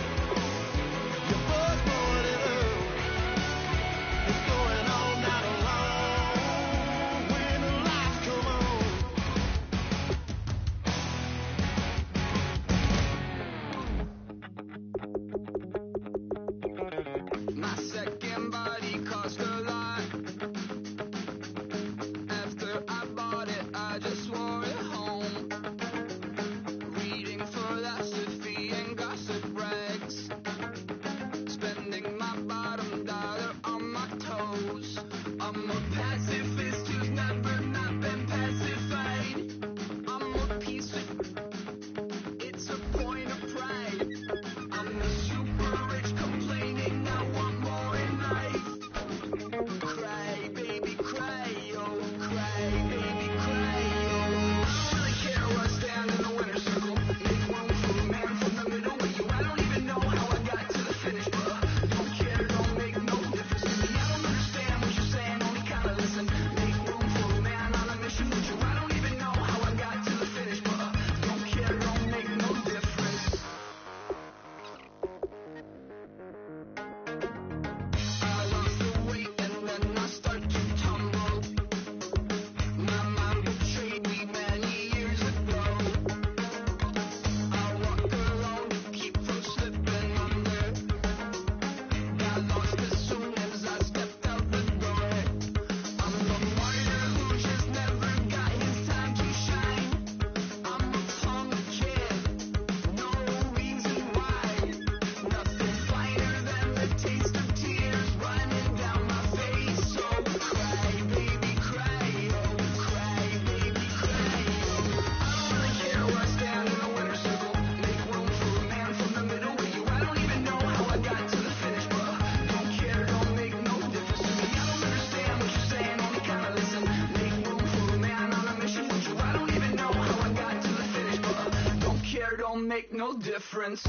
don't make no difference.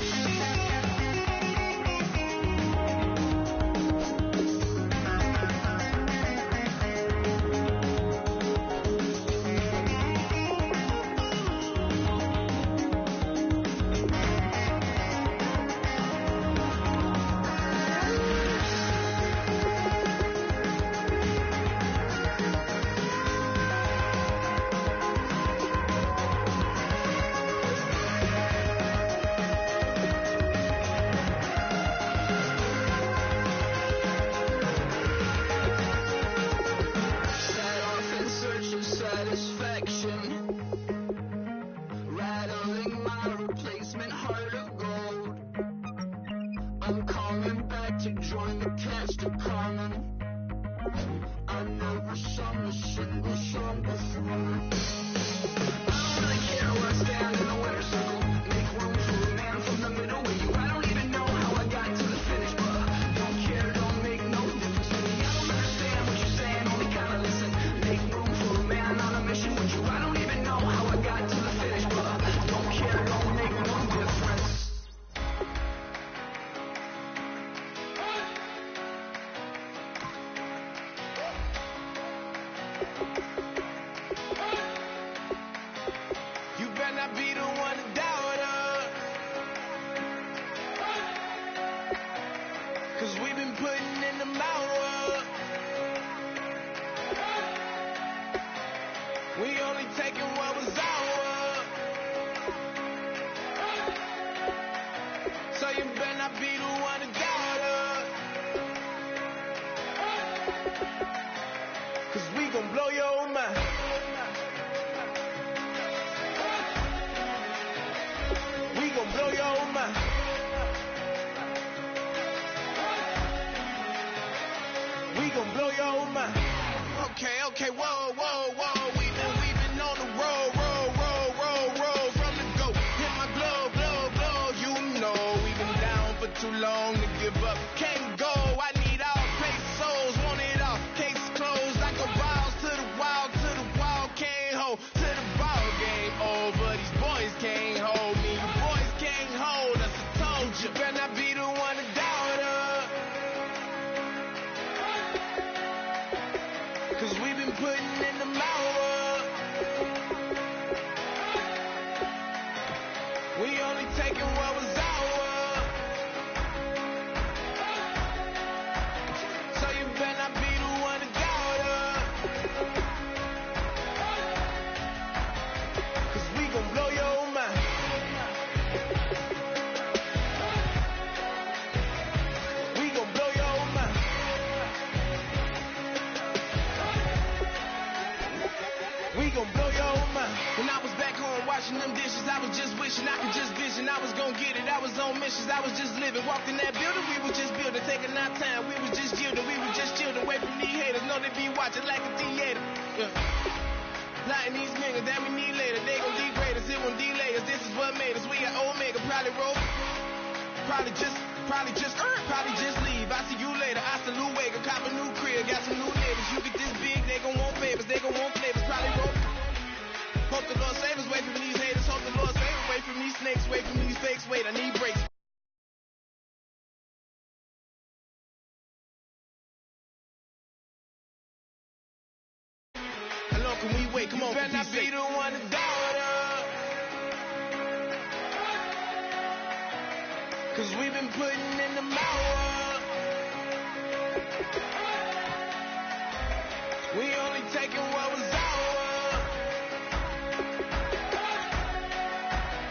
Okay, whoa, we've been on the road from the go. Hit my glove, you know we've been down for too long to give up. Can't go, I need all pesos, want it all. Case closed, like a balls to the wall, can't hold to the ball game over. These boys can't hold me, you boys can't hold us. I told you, better not be the one to doubt us. 'Cause we've been putting in the mouth. We only taking what was ours. So you better not be the one to doubt us. 'Cause we gon' blow your mind. We gon' blow your mind. We gon' blow your mind. When I was back home washing them dishes, I was just wishing I could just vision. I was gon' get it, I was on missions, I was just living. Walked in that building, we were just building, taking our time. We was just yielding, we were just children. Away from these haters, know they be watching like a theater. Yeah. Plotting these niggas that we need later. They gon' degrade us, it won't delay us. This is what made us. We got Omega, probably roll. Probably just leave. I see you later. I salute Wake, cop a new crib, got some new neighbors. You get this big, they gon' want favors, they gon' want flavors. Probably roll. Hope the Lord save us, wait from these haters. Hope the Lord save us, wait from these snakes, wait from these fakes. Wait, I need breaks. How long can we wait? Come on, better not be the one to doubt us. 'Cause we've been putting in the mouth. We only taking what was ours.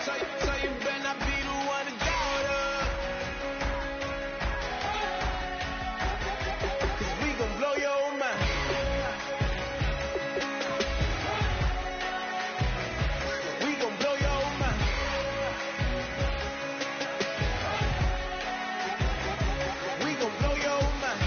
So you better not be the one to doubt us. 'Cause we gon' blow your mind. We gon' blow your mind. We gon' blow your mind.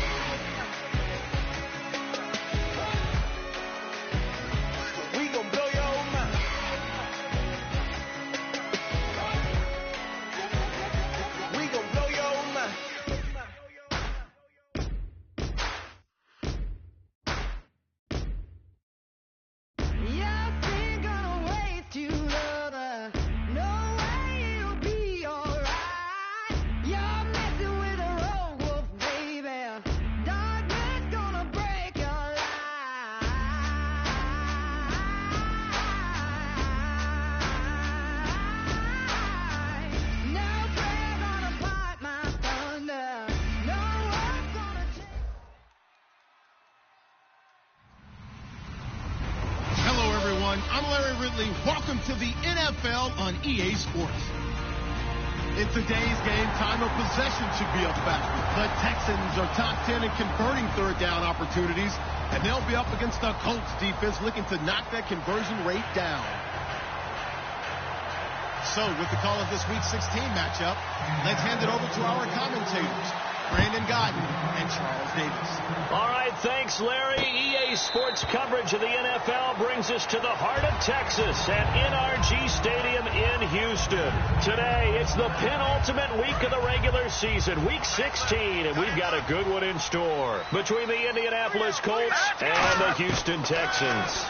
Larry Ridley. Welcome to the NFL on EA Sports. In today's game, time of possession should be a factor. The Texans are top 10 in converting third down opportunities, and they'll be up against the Colts defense looking to knock that conversion rate down. So, with the call of this Week 16 matchup, let's hand it over to our commentators, Brandon Godden and Charles Davis. All right, thanks, Larry. EA Sports coverage of the NFL brings us to the heart of Texas at NRG Stadium in Houston. Today, it's the penultimate week of the regular season, Week 16, and we've got a good one in store between the Indianapolis Colts and the Houston Texans.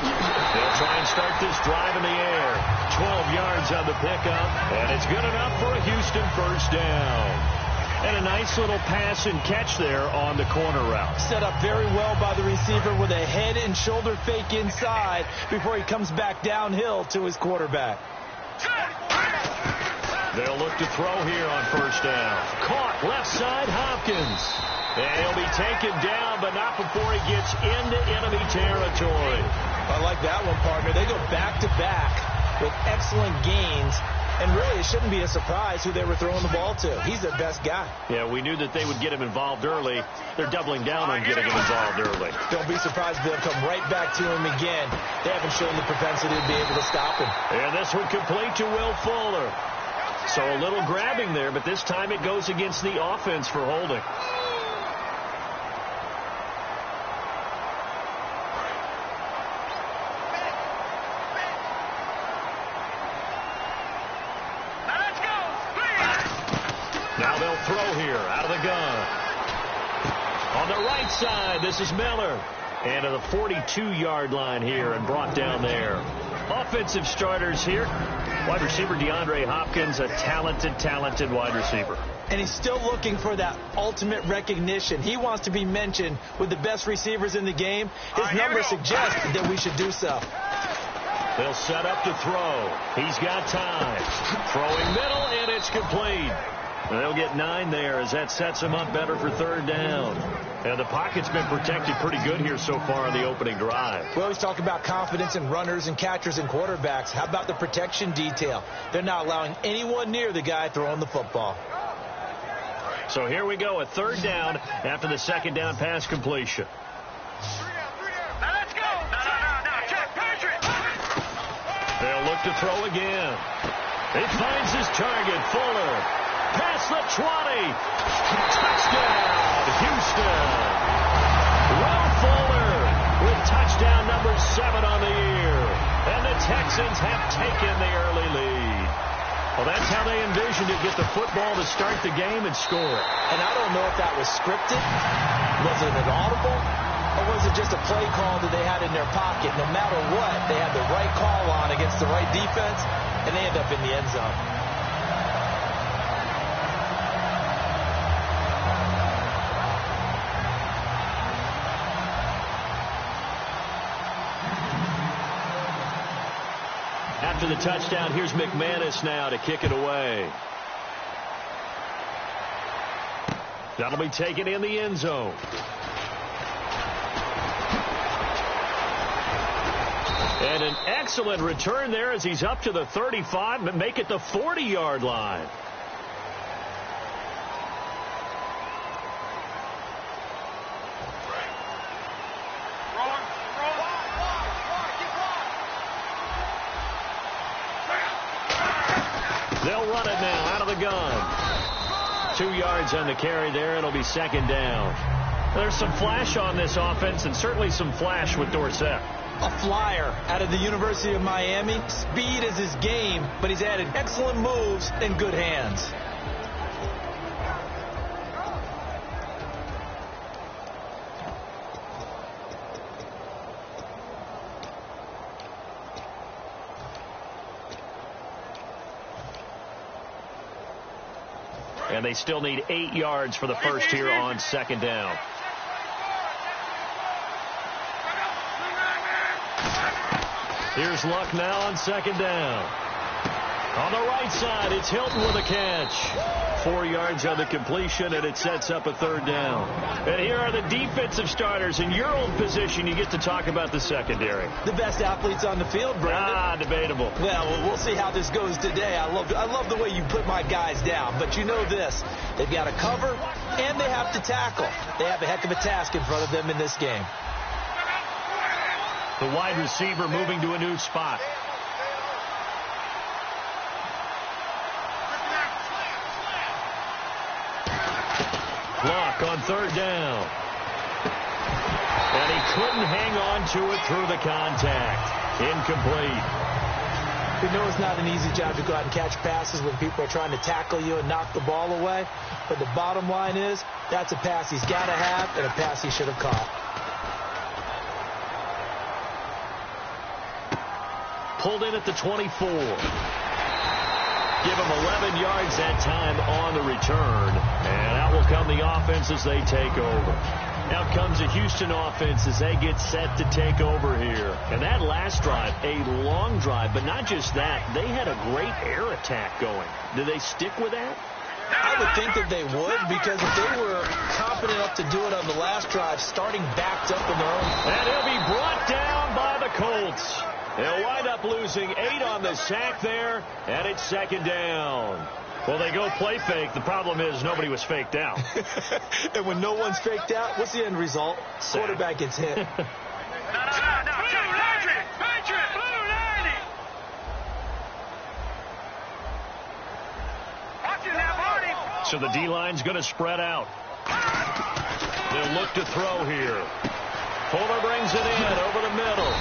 They'll try and start this drive in the air. 12 yards on the pickup, and it's good enough for a Houston first down. And a nice little pass and catch there on the corner route. Set up very well by the receiver with a head and shoulder fake inside before he comes back downhill to his quarterback. They'll look to throw here on first down. Caught left side, Hopkins. And he'll be taken down, but not before he gets into enemy territory. I like that one, partner. They go back-to-back with excellent gains. And really, it shouldn't be a surprise who they were throwing the ball to. He's their best guy. Yeah, we knew that they would get him involved early. They're doubling down on getting him involved early. Don't be surprised if they'll come right back to him again. They haven't shown the propensity to be able to stop him. And this one complete to Will Fuller. So a little grabbing there, but this time it goes against the offense for holding. Now they'll throw here out of the gun. On the right side, this is Miller. And to the 42-yard line here and brought down there. Offensive starters here. Wide receiver DeAndre Hopkins, a talented wide receiver. And he's still looking for that ultimate recognition. He wants to be mentioned with the best receivers in the game. His numbers suggest that we should do so. They'll set up to throw. He's got time. Throwing middle, and it's complete. They'll get 9 there as that sets them up better for third down. And the pocket's been protected pretty good here so far on the opening drive. We always talk about confidence in runners and catchers and quarterbacks. How about the protection detail? They're not allowing anyone near the guy throwing the football. So here we go, a third down after the second down pass completion. Now let's go. No. Check. Patrick. They'll look to throw again. He finds his target, Fuller. Past the 20. Touchdown, Houston. Will Fuller with touchdown number 7 on the year. And the Texans have taken the early lead. Well, that's how they envisioned it, get the football to start the game and score it. And I don't know if that was scripted. Was it an audible? Or was it just a play call that they had in their pocket? No matter what, they had the right call on against the right defense, and they end up in the end zone. After the touchdown, here's McManus now to kick it away. That'll be taken in the end zone. And an excellent return there as he's up to the 35 and make it the 40-yard line. They'll run it now out of the gun. 2 yards on the carry there. It'll be second down. There's some flash on this offense and certainly some flash with Dorsett. A flyer out of the University of Miami. Speed is his game, but he's added excellent moves and good hands. And they still need 8 yards for the first here on second down. Here's Luck now on second down. On the right side, it's Hilton with a catch. 4 yards on the completion, and it sets up a third down. And here are the defensive starters. In your own position, you get to talk about the secondary. The best athletes on the field, Brandon. Debatable. Well, we'll see how this goes today. I love the way you put my guys down. But you know this. They've got to cover, and they have to tackle. They have a heck of a task in front of them in this game. The wide receiver moving to a new spot. Block on third down. And he couldn't hang on to it through the contact. Incomplete. We know it's not an easy job to go out and catch passes when people are trying to tackle you and knock the ball away. But the bottom line is, that's a pass he's got to have and a pass he should have caught. Pulled in at the 24. Give him 11 yards that time on the return. And out will come the offense as they take over. Out comes the Houston offense as they get set to take over here. And that last drive, a long drive, but not just that. They had a great air attack going. Do they stick with that? I would think that they would, because if they were confident enough to do it on the last drive, starting backed up in their own. And he'll be brought down by the Colts. They'll wind up losing 8 on the sack there, and it's second down. Well, they go play fake. The problem is nobody was faked out. And when no one's faked out, what's the end result? Sack. Quarterback gets hit. No. Patriot, blue 90. Watch it now, Barney. So the D-line's going to spread out. They'll look to throw here. Fuller brings it in over the middle.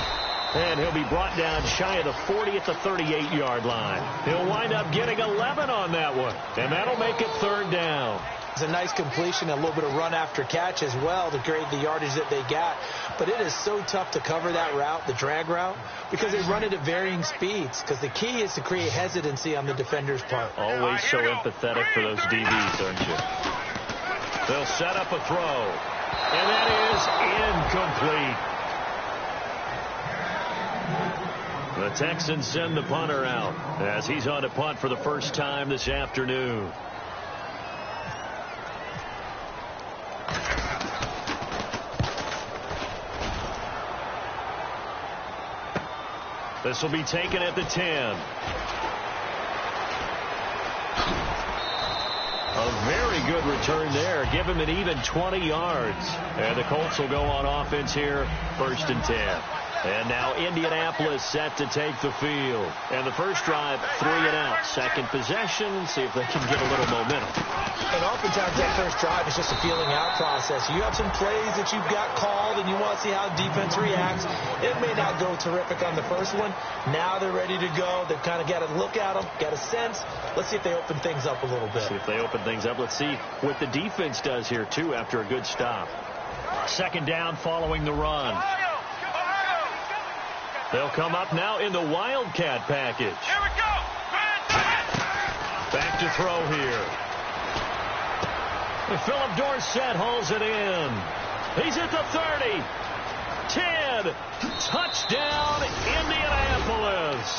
And he'll be brought down shy of the 40 at the 38-yard line. He'll wind up getting 11 on that one. And that'll make it third down. It's a nice completion, a little bit of run after catch as well to create the yardage that they got. But it is so tough to cover that route, the drag route, because they run it at varying speeds. Because the key is to create hesitancy on the defender's part. Always so empathetic for those DBs, aren't you? They'll set up a throw. And that is incomplete. The Texans send the punter out as he's on to punt for the first time this afternoon. This will be taken at the 10. A very good return there. Give him an even 20 yards. And the Colts will go on offense here, 1st and 10. And now Indianapolis set to take the field. And the first drive, 3 and out. Second possession, see if they can get a little momentum. And oftentimes that first drive is just a feeling out process. You have some plays that you've got called and you want to see how defense reacts. It may not go terrific on the first one. Now they're ready to go. They've kind of got to look at them, got a sense. Let's see if they open things up a little bit. See if they open things up. Let's see what the defense does here, too, after a good stop. Second down following the run. They'll come up now in the Wildcat package. Here we go. Back to throw here. And Philip Dorsett hauls it in. He's at the 30. 10. Touchdown, Indianapolis.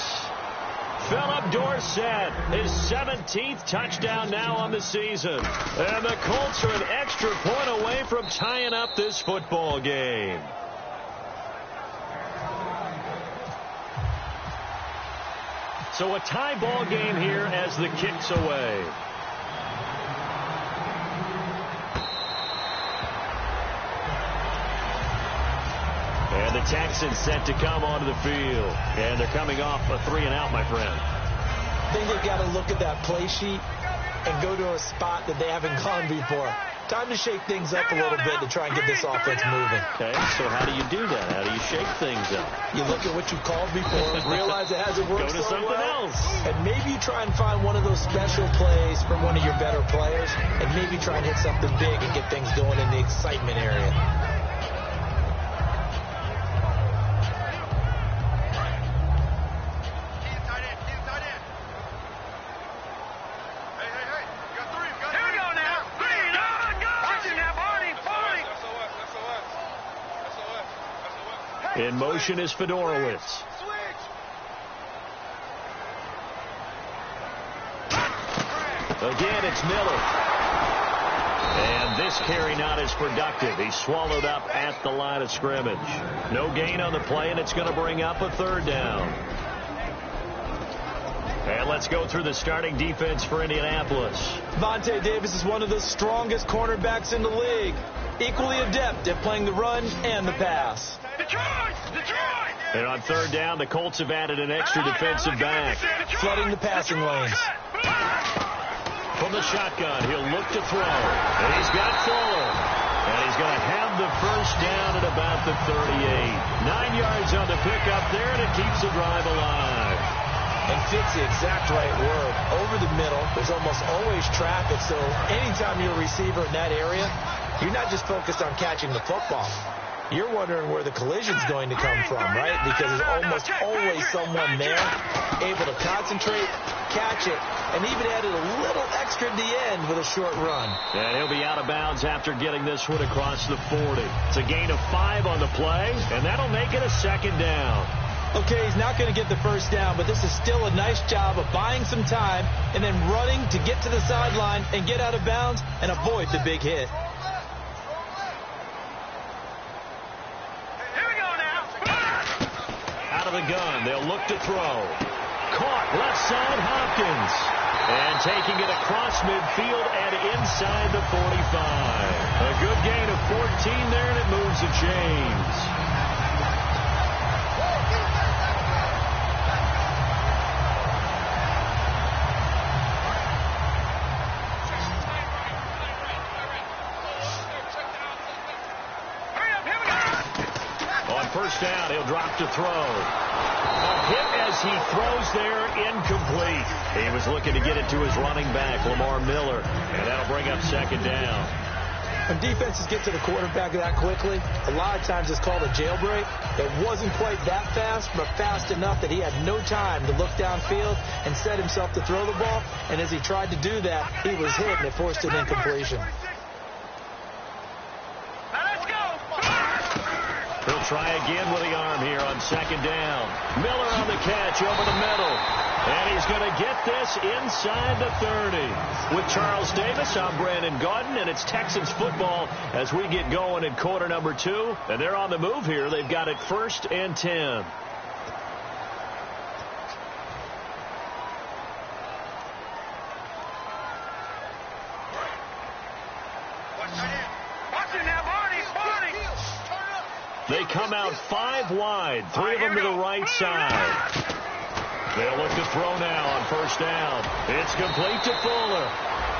Philip Dorsett, his 17th touchdown now on the season. And the Colts are an extra point away from tying up this football game. So a tie ball game here as the kick's away. And the Texans set to come onto the field. And they're coming off a 3 and out, my friend. I think they've got to look at that play sheet and go to a spot that they haven't gone before. Time to shake things up a little bit to try and get this offense moving. Okay, so how do you do that? How do you shake things up? You look at what you called before, realize it hasn't worked Go to something else. And maybe you try and find one of those special plays from one of your better players, and maybe try and hit something big and get things going in the excitement area. In motion is Fedorowicz. Again, it's Miller. And this carry not as productive. He's swallowed up at the line of scrimmage. No gain on the play, and it's going to bring up a third down. And let's go through the starting defense for Indianapolis. Vontae Davis is one of the strongest cornerbacks in the league. Equally adept at playing the run and the pass. And on third down, the Colts have added an extra defensive back. Flooding the passing lanes. From the shotgun, he'll look to throw. And he's got Fuller. And he's going to have the first down at about the 38. 9 yards on the pickup there, and it keeps the drive alive. And fits the exact right word. Over the middle, there's almost always traffic, so anytime you're a receiver in that area, you're not just focused on catching the football. You're wondering where the collision's going to come from, right? Because there's almost always someone there able to concentrate, catch it, and even added a little extra at the end with a short run. And he'll be out of bounds after getting this one across the 40. It's a gain of 5 on the play, and that'll make it a second down. Okay, he's not going to get the first down, but this is still a nice job of buying some time and then running to get to the sideline and get out of bounds and avoid the big hit. Here we go now. Out of the gun, they'll look to throw. Caught left side, Hopkins. And taking it across midfield and inside the 45. A good gain of 14 there, and it moves the chains. First down, he'll drop to throw. A hit as he throws there, incomplete. He was looking to get it to his running back, Lamar Miller, and that'll bring up second down. When defenses get to the quarterback that quickly, a lot of times it's called a jailbreak. It wasn't quite that fast, but fast enough that he had no time to look downfield and set himself to throw the ball, and as he tried to do that, he was hit and it forced an incompletion. He'll try again with the arm here on second down. Miller on the catch over the middle. And he's going to get this inside the 30. With Charles Davis, I'm Brandon Gaudin, and it's Texans football as we get going in quarter number 2. And they're on the move here. They've got it 1st and 10. They come out 5 wide, 3 of them to the right side. They'll look to throw now on first down. It's complete to Fuller.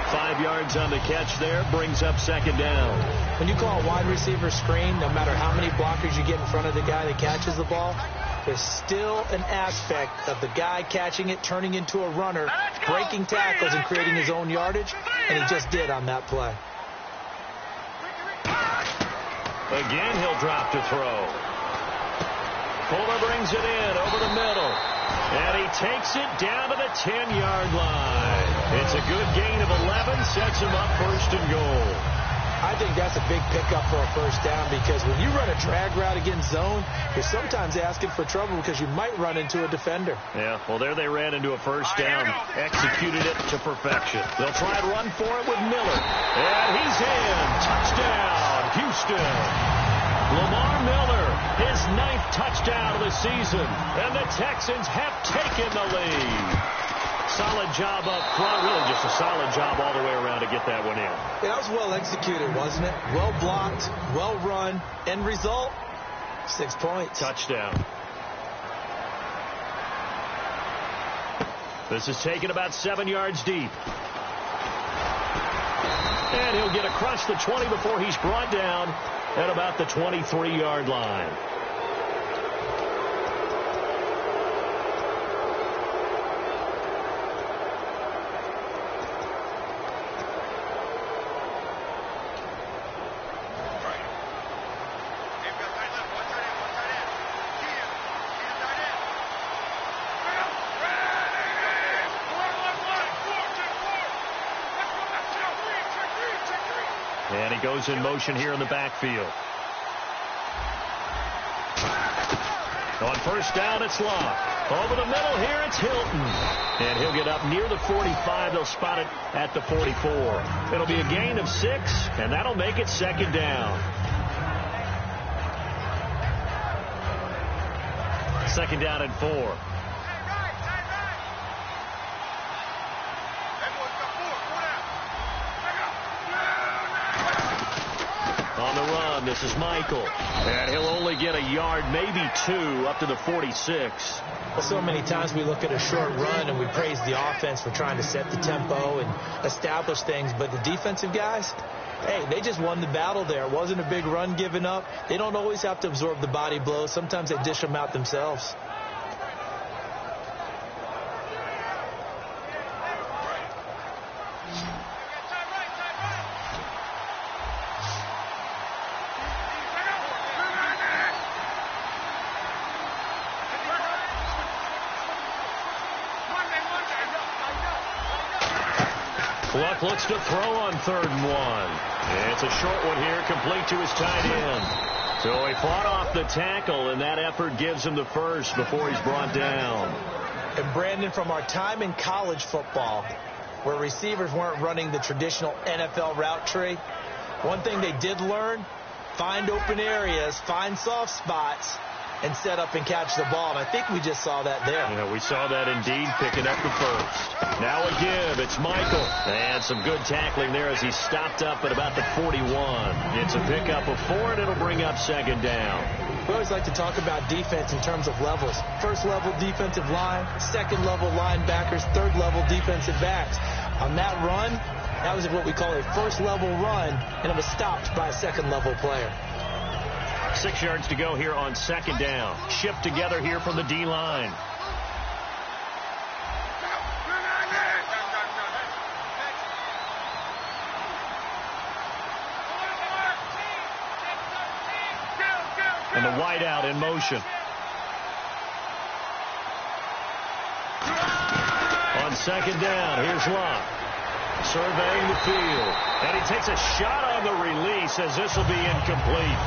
5 yards on the catch there, brings up second down. When you call a wide receiver screen, no matter how many blockers you get in front of the guy that catches the ball, there's still an aspect of the guy catching it, turning into a runner, breaking tackles and creating his own yardage, and he just did on that play. Again, he'll drop to throw. Fuller brings it in over the middle. And he takes it down to the 10-yard line. It's a good gain of 11, sets him up 1st and goal. I think that's a big pickup for a first down because when you run a drag route against zone, you're sometimes asking for trouble because you might run into a defender. Yeah, well, there they ran into a first down, executed it to perfection. They'll try and run for it with Miller. And he's in. Touchdown, Houston. Lamar Miller, his 9th touchdown of the season. And the Texans have taken the lead. Solid job up front, really just a solid job all the way around to get that one in. Yeah, that was well executed, wasn't it? Well blocked, well run. End result, 6 points. Touchdown. This is taken about 7 yards deep. And he'll get across the 20 before he's brought down at about the 23-yard line. And he goes in motion here in the backfield. On first down, it's Love. Over the middle here, it's Hilton. And he'll get up near the 45. They'll spot it at the 44. It'll be a gain of 6, and that'll make it second down. Second down and 4. On the run, this is Michael. And he'll only get a yard, maybe 2, up to the 46. So many times we look at a short run and we praise the offense for trying to set the tempo and establish things. But the defensive guys, hey, they just won the battle there. It wasn't a big run given up. They don't always have to absorb the body blows. Sometimes they dish them out themselves. Luck looks to throw on 3rd and 1. And it's a short one here, complete to his tight end. So he fought off the tackle, and that effort gives him the first before he's brought down. And Brandon, from our time in college football, where receivers weren't running the traditional NFL route tree, one thing they did learn, find open areas, find soft spots, and set up and catch the ball. And I think we just saw that there. Yeah, we saw that indeed, picking up the first. Now a give. It's Michael. And some good tackling there as he stopped up at about the 41. It's a pickup of 4, and it'll bring up second down. We always like to talk about defense in terms of levels. First level defensive line, second level linebackers, third level defensive backs. On that run, that was what we call a first level run, and it was stopped by a second level player. 6 yards to go here on second down. Shift together here from the D-line. And the wideout in motion. On second down, here's Locke. Surveying the field. And he takes a shot on the release as this will be incomplete.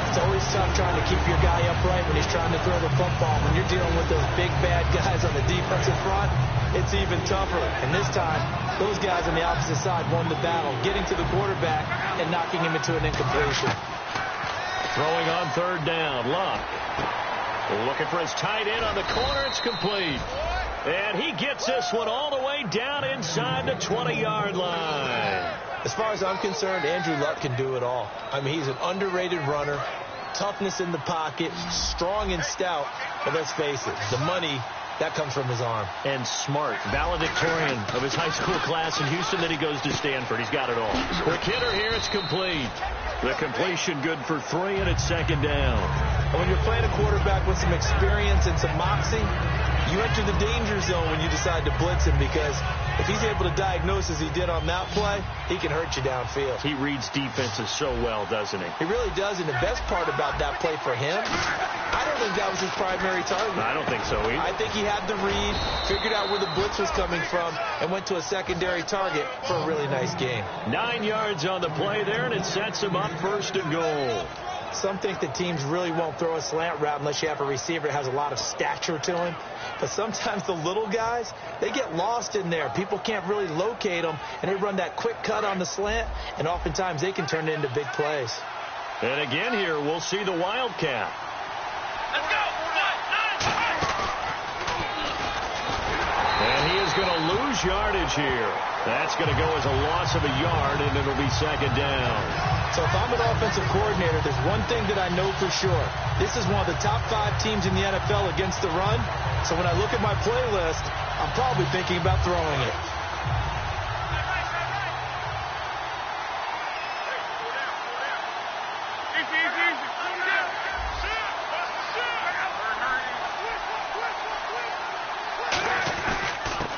It's always tough trying to keep your guy upright when he's trying to throw the football. When you're dealing with those big, bad guys on the defensive front, it's even tougher. And this time, those guys on the opposite side won the battle, getting to the quarterback and knocking him into an incompletion. Throwing on third down, Luck. Looking for his tight end on the corner. It's complete. And he gets this one all the way down inside the 20-yard line. As far as I'm concerned, Andrew Luck can do it all. I mean, he's an underrated runner, toughness in the pocket, strong and stout. But let's face it, the money, that comes from his arm. And smart, valedictorian of his high school class in Houston. Then he goes to Stanford. He's got it all. Quick hitter here, it's complete. The completion good for 3, and it's second down. And when you're playing a quarterback with some experience and some moxie, you enter the danger zone when you decide to blitz him, because if he's able to diagnose as he did on that play, he can hurt you downfield. He reads defenses so well, doesn't he? He really does, and the best part about that play for him, I don't think that was his primary target. I don't think so either. I think he had the read, figured out where the blitz was coming from, and went to a secondary target for a really nice game. 9 yards on the play there, and it sets him up first and goal. Some think that teams really won't throw a slant route unless you have a receiver that has a lot of stature to him. But sometimes the little guys, they get lost in there. People can't really locate them, and they run that quick cut on the slant, and oftentimes they can turn it into big plays. And again here, we'll see the Wildcat. Let's go. And he is going to lose yardage here. That's going to go as a loss of a yard, and it'll be second down. So if I'm an offensive coordinator, there's one thing that I know for sure. This is one of the top 5 teams in the NFL against the run. So when I look at my playlist, I'm probably thinking about throwing it.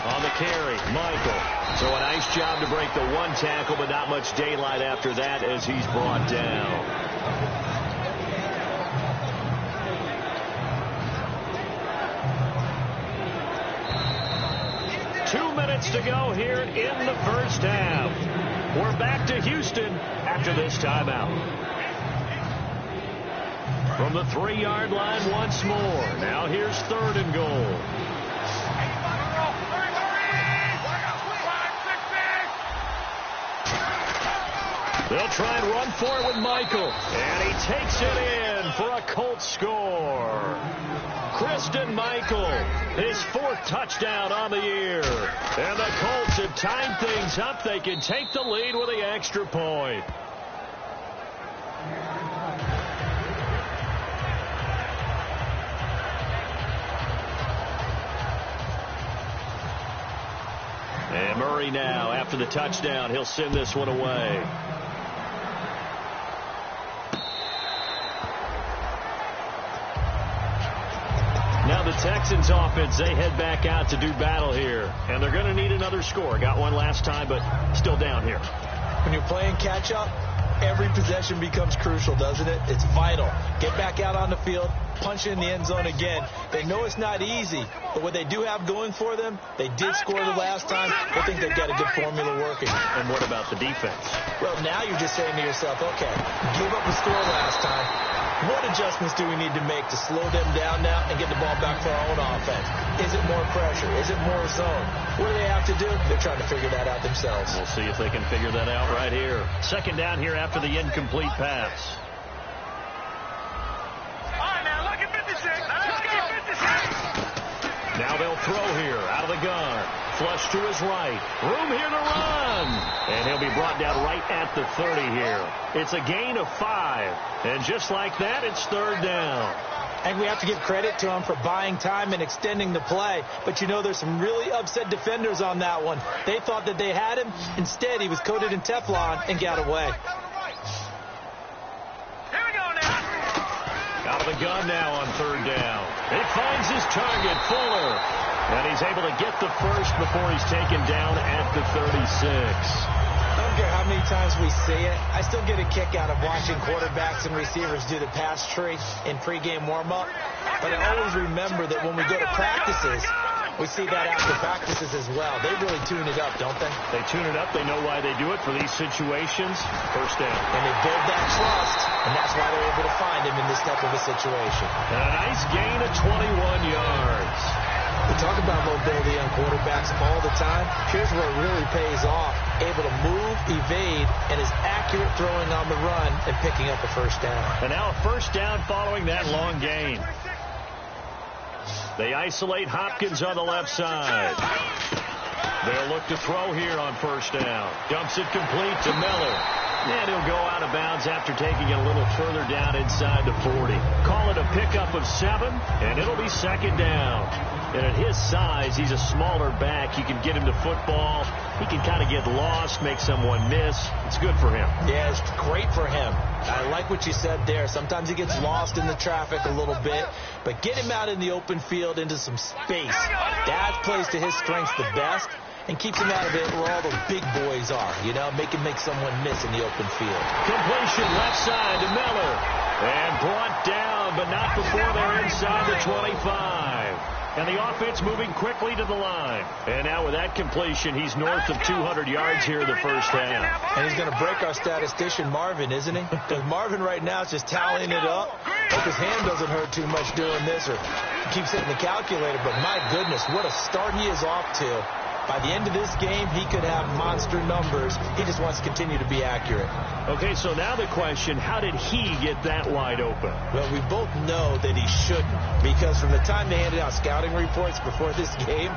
On the carry, Michael. So a nice job to break the 1 tackle, but not much daylight after that as he's brought down. Two minutes to go here in the first half. We're back to Houston after this timeout. From the 3-yard line once more. Now here's 3rd and goal. They'll try and run for it with Michael. And he takes it in for a Colts score. Christian Michael, his 4th touchdown on the year. And the Colts have tied things up. They can take the lead with the extra point. And Murray now, after the touchdown, he'll send this one away. Now the Texans offense, they head back out to do battle here. And they're going to need another score. Got one last time, but still down here. When you're playing catch-up, every possession becomes crucial, doesn't it? It's vital. Get back out on the field, punch in the end zone again. They know it's not easy, but what they do have going for them, they did score the last time. I think they've got a good formula working. And what about the defense? Well, now you're just saying to yourself, okay, give up a score last time. What adjustments do we need to make to slow them down now and get the ball back for our own offense? Is it more pressure? Is it more zone? What do they have to do? They're trying to figure that out themselves. We'll see if they can figure that out right here. 2nd down here after the incomplete pass. All right, now look at 56. Let's go. 56. Now they'll throw here out of the gun. Flush to his right. Room here to run. And he'll be brought down right at the 30 here. It's a gain of 5. And just like that, it's 3rd down. And we have to give credit to him for buying time and extending the play. But, you know, there's some really upset defenders on that one. They thought that they had him. Instead, he was coated in Teflon and got away. Here we go now. Out of the gun now on 3rd down. He finds his target, Fuller. And he's able to get the first before he's taken down at the 36. I don't care how many times we see it. I still get a kick out of watching quarterbacks and receivers do the pass tree in pregame warm-up. But I always remember that when we go to practices, we see that after practices as well. They really tune it up, don't they? They tune it up. They know why they do it for these situations. 1st down. And they build that trust, and that's why they're able to find him in this type of a situation. And a nice gain of 21 yards. We talk about mobility on quarterbacks all the time. Here's where it really pays off. Able to move, evade, and is accurate throwing on the run and picking up a 1st down. And now a 1st down following that long gain. They isolate Hopkins on the left side. They'll look to throw here on 1st down. Dumps it complete to Miller. And he'll go out of bounds after taking it a little further down inside the 40. Call it a pickup of 7, and it'll be 2nd down. And at his size, he's a smaller back. You can get him to football. He can kind of get lost, make someone miss. It's good for him. Yeah, it's great for him. I like what you said there. Sometimes he gets lost in the traffic a little bit, but get him out in the open field into some space. That plays to his strengths the best and keeps him out of it where all the big boys are, you know, make someone miss in the open field. Completion left side to Miller. And brought down, but not before they're inside the 25. And the offense moving quickly to the line. And now with that completion, he's north of 200 yards here in the 1st half. And he's going to break our statistician, Marvin, isn't he? Because Marvin right now is just tallying it up. Hope his hand doesn't hurt too much doing this or keeps hitting the calculator. But my goodness, what a start he is off to. By the end of this game, he could have monster numbers. He just wants to continue to be accurate. Okay, so now the question, how did he get that wide open? Well, we both know that he shouldn't, because from the time they handed out scouting reports before this game,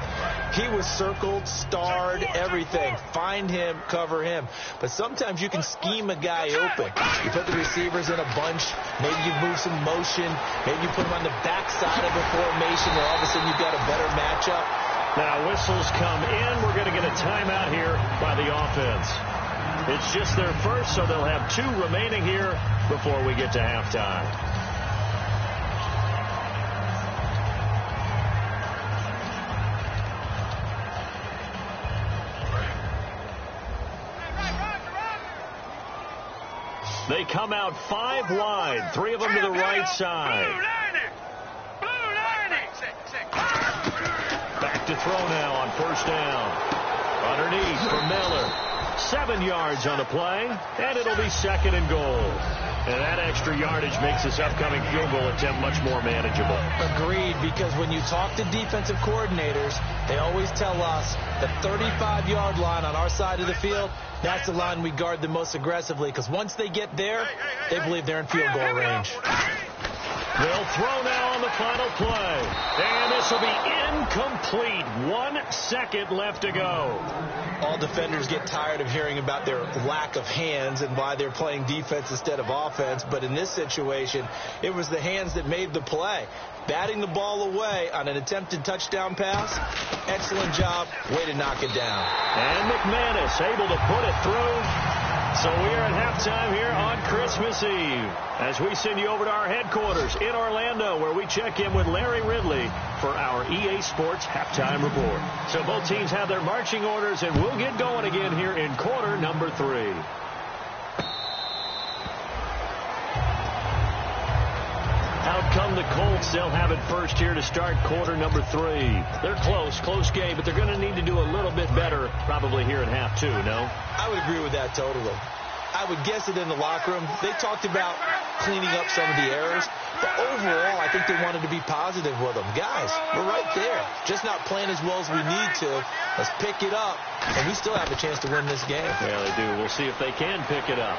he was circled, starred, everything. Find him, cover him. But sometimes you can scheme a guy open. You put the receivers in a bunch. Maybe you move some motion. Maybe you put them on the backside of a formation where all of a sudden you've got a better matchup. Now whistles come in. We're going to get a timeout here by the offense. It's just their first, so they'll have 2 remaining here before we get to halftime. They come out 5 wide, 3 of them to the right side. Back to throw now on 1st down. Underneath for Miller. 7 yards on the play, and it'll be 2nd and goal. And that extra yardage makes this upcoming field goal attempt much more manageable. Agreed, because when you talk to defensive coordinators, they always tell us the 35-yard line on our side of the field, that's the line we guard the most aggressively, because once they get there, they believe they're in field goal range. They'll throw now on the final play. And this will be incomplete. 1 second left to go. All defenders get tired of hearing about their lack of hands and why they're playing defense instead of offense. But in this situation, it was the hands that made the play. Batting the ball away on an attempted touchdown pass. Excellent job. Way to knock it down. And McManus able to put it through. So we are at halftime here on Christmas Eve as we send you over to our headquarters in Orlando, where we check in with Larry Ridley for our EA Sports Halftime Report. So both teams have their marching orders, and we'll get going again here in quarter number 3. Out come the Colts. They'll have it first here to start quarter number 3. They're close game, but they're going to need to do a little bit better probably here in half 2, no? I would agree with that totally. I would guess it in the locker room. They talked about cleaning up some of the errors, but overall, I think they wanted to be positive with them. Guys, we're right there. Just not playing as well as we need to. Let's pick it up, and we still have a chance to win this game. Yeah, they do. We'll see if they can pick it up.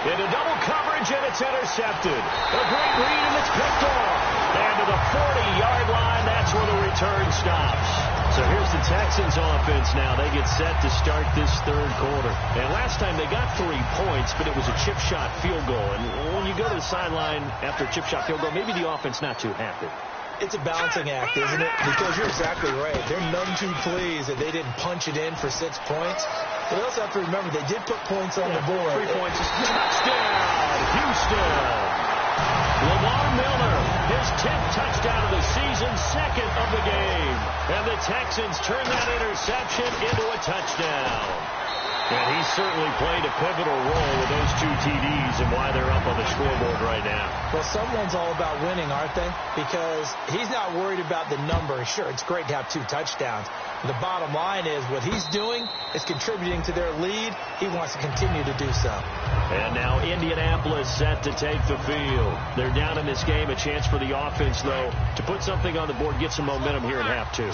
Into double coverage, and it's intercepted. A great read, and it's picked off. And to the 40-yard line, that's where the return stops. So here's the Texans offense now. They get set to start this third quarter. And last time they got 3 points, but it was a chip shot field goal. And when you go to the sideline after a chip shot field goal, maybe the offense not too happy. It's a balancing act, isn't it? Because you're exactly right. They're none too pleased that they didn't punch it in for 6 points. But they also have to remember they did put points on the board. 3 points. Touchdown, Houston. Lamar Miller, his 10th touchdown of the season, 2nd of the game. And the Texans turn that interception into a touchdown. And he certainly played a pivotal role with those 2 TDs and why they're up on the scoreboard right now. Well, someone's all about winning, aren't they? Because he's not worried about the number. Sure, it's great to have 2 touchdowns. The bottom line is what he's doing is contributing to their lead. He wants to continue to do so. And now Indianapolis set to take the field. They're down in this game. A chance for the offense, though, to put something on the board, get some momentum here in half 2.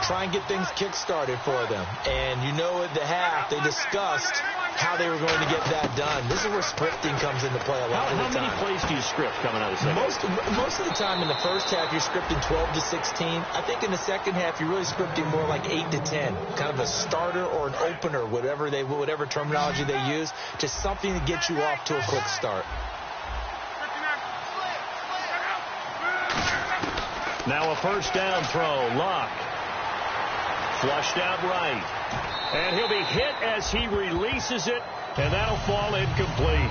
Try and get things kick-started for them. And you know at the half, they discussed how they were going to get that done. This is where scripting comes into play a lot of the time. How many plays do you script coming out of the second? Most of the time in the first half, you're scripting 12 to 16. I think in the second half, you're really scripting more like 8 to 10. Kind of a starter or an opener, whatever terminology they use. Just something to get you off to a quick start. Now a first down throw. Luck. Flushed out right. And he'll be hit as he releases it, and that'll fall incomplete.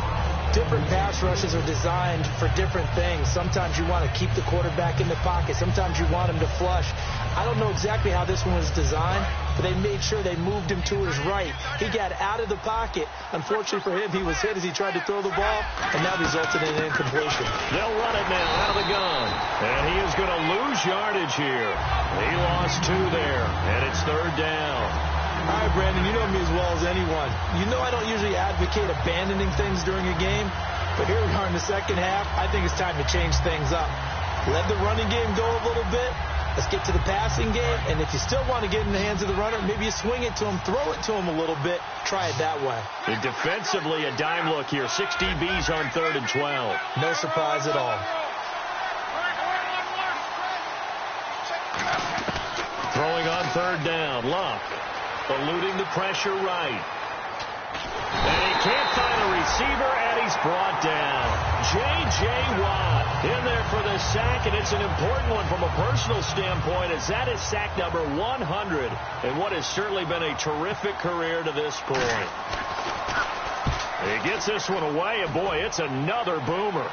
Different pass rushes are designed for different things. Sometimes you want to keep the quarterback in the pocket. Sometimes you want him to flush. I don't know exactly how this one was designed, but they made sure they moved him to his right. He got out of the pocket. Unfortunately for him, he was hit as he tried to throw the ball, and that resulted in an incompletion. They'll run it now out of the gun, and he is going to lose yardage here. He lost 2 there, and it's third down. All right, Brandon, you know me as well as anyone. You know I don't usually advocate abandoning things during a game, but here we are in the second half. I think it's time to change things up. Let the running game go a little bit. Let's get to the passing game, and if you still want to get in the hands of the runner, maybe you swing it to him, throw it to him a little bit, try it that way. And defensively, a dime look here. 6 DBs on 3rd and 12. No surprise at all. Throwing on 3rd down, Luck. Eluding the pressure right. And he can't find a receiver, and he's brought down. J.J. Watt in there for the sack, and it's an important one from a personal standpoint, as that is sack number 100 in what has certainly been a terrific career to this point. He gets this one away, and boy, it's another boomer.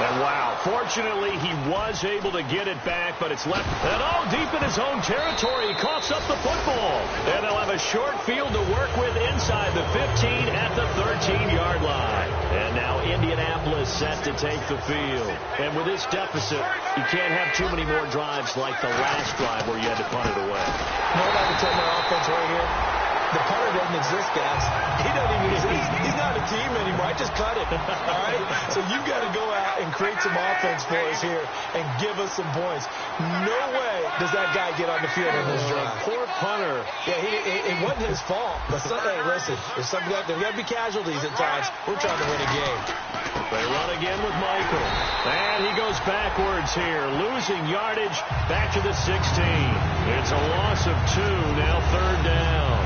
And wow, fortunately, he was able to get it back, but it's left. And all deep in his own territory, he coughs up the football. And they'll have a short field to work with inside the 15 at the 13-yard line. And now Indianapolis set to take the field. And with this deficit, you can't have too many more drives like the last drive where you had to punt it away. You know what I would tell my offense right here? The punter doesn't exist, guys. He doesn't even exist. He's not a team anymore. I just cut it. All right? So you've got to go out and create some offense for us here and give us some points. No way does that guy get on the field in this drive. Poor punter. Yeah, it wasn't his fault. But hey, listen, there's got to be casualties at times. We're trying to win a game. They run again with Michael. And he goes backwards here, losing yardage back to the 16. It's a loss of 2, now 3rd down.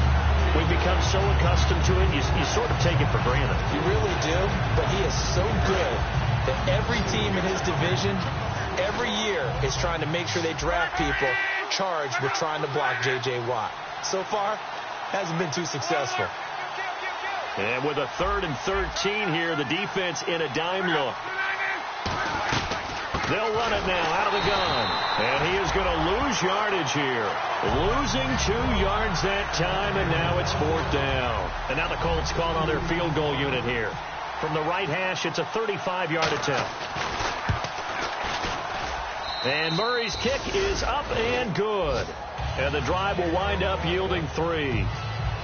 We've become so accustomed to it, you sort of take it for granted. You really do, but he is so good that every team in his division, every year, is trying to make sure they draft people charged with trying to block J.J. Watt. So far, hasn't been too successful. And with a 3rd and 13 here, the defense in a dime look. They'll run it now out of the gun. And he is going to lose yardage here. Losing 2 yards that time, and now it's 4th down. And now the Colts called on their field goal unit here. From the right hash, it's a 35-yard attempt. And Murray's kick is up and good. And the drive will wind up yielding 3.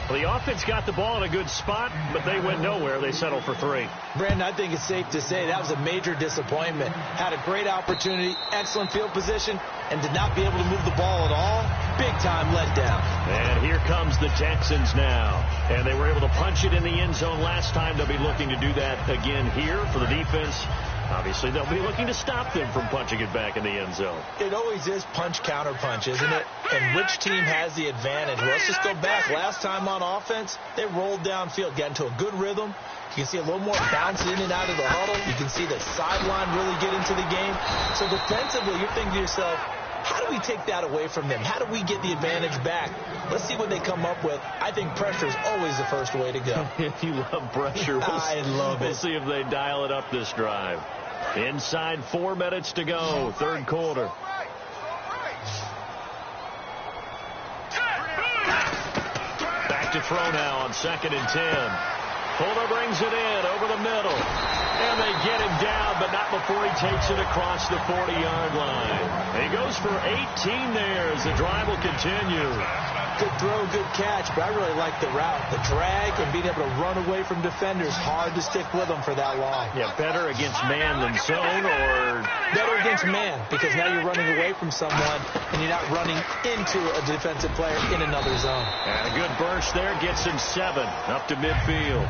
The offense got the ball in a good spot, but they went nowhere. They settled for 3. Brandon, I think it's safe to say that was a major disappointment. Had a great opportunity, excellent field position, and did not be able to move the ball at all. Big-time letdown. And here comes the Texans now. And they were able to punch it in the end zone last time. They'll be looking to do that again here for the defense. Obviously, they'll be looking to stop them from punching it back in the end zone. It always is punch-counter-punch, isn't it? And which team has the advantage? Well, let's just go back. Last time on offense, they rolled downfield, got into a good rhythm. You can see a little more bounce in and out of the huddle. You can see the sideline really get into the game. So defensively, you're thinking to yourself, how do we take that away from them? How do we get the advantage back? Let's see what they come up with. I think pressure is always the first way to go. If you love pressure, I love it. We'll see if they dial it up this drive. Inside 4 minutes to go, 3rd quarter. Back to throw now on 2nd and 10. Fuller brings it in over the middle. And they get him down, but not before he takes it across the 40-yard line. He goes for 18 there as the drive will continue. Good throw, good catch, but I really like the route. The drag and being able to run away from defenders, hard to stick with them for that long. Yeah, better against man than zone, or better against man, because now you're running away from someone and you're not running into a defensive player in another zone. And a good burst there gets him 7 up to midfield.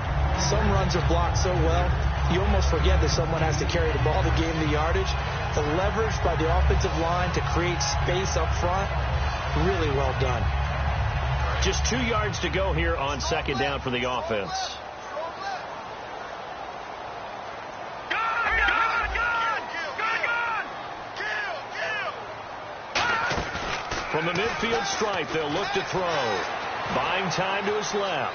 Some runs are blocked so well, you almost forget that someone has to carry the ball to gain the yardage. The leverage by the offensive line to create space up front, really well done. Just 2 yards to go here on 2nd down for the offense. From the midfield stripe, they'll look to throw. Buying time to his left.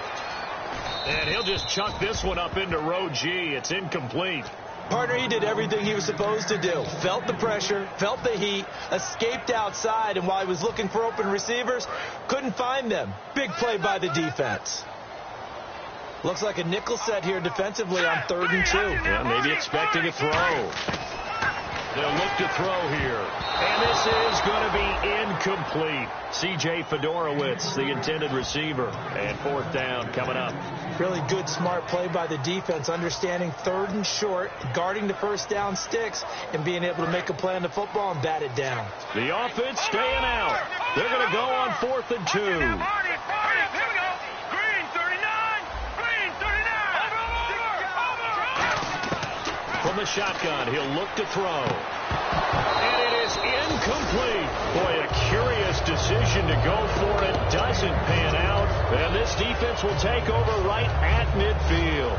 And he'll just chuck this one up into row G. It's incomplete. Partner, he did everything he was supposed to do. Felt the pressure, felt the heat, escaped outside, and while he was looking for open receivers, couldn't find them. Big play by the defense. Looks like a nickel set here defensively on 3rd and 2. Yeah, maybe expecting a throw. They'll look to throw here. And this is going to be incomplete. C.J. Fedorowicz, the intended receiver. And 4th down coming up. Really good, smart play by the defense, understanding 3rd and short, guarding the first down sticks, and being able to make a play on the football and bat it down. The offense staying out. They're going to go on 4th and 2. Here we go. Green 39. Green 39. From the shotgun, he'll look to throw. And it is incomplete. Boy, a curious decision to go for it. Doesn't pan out. And this defense will take over right at midfield.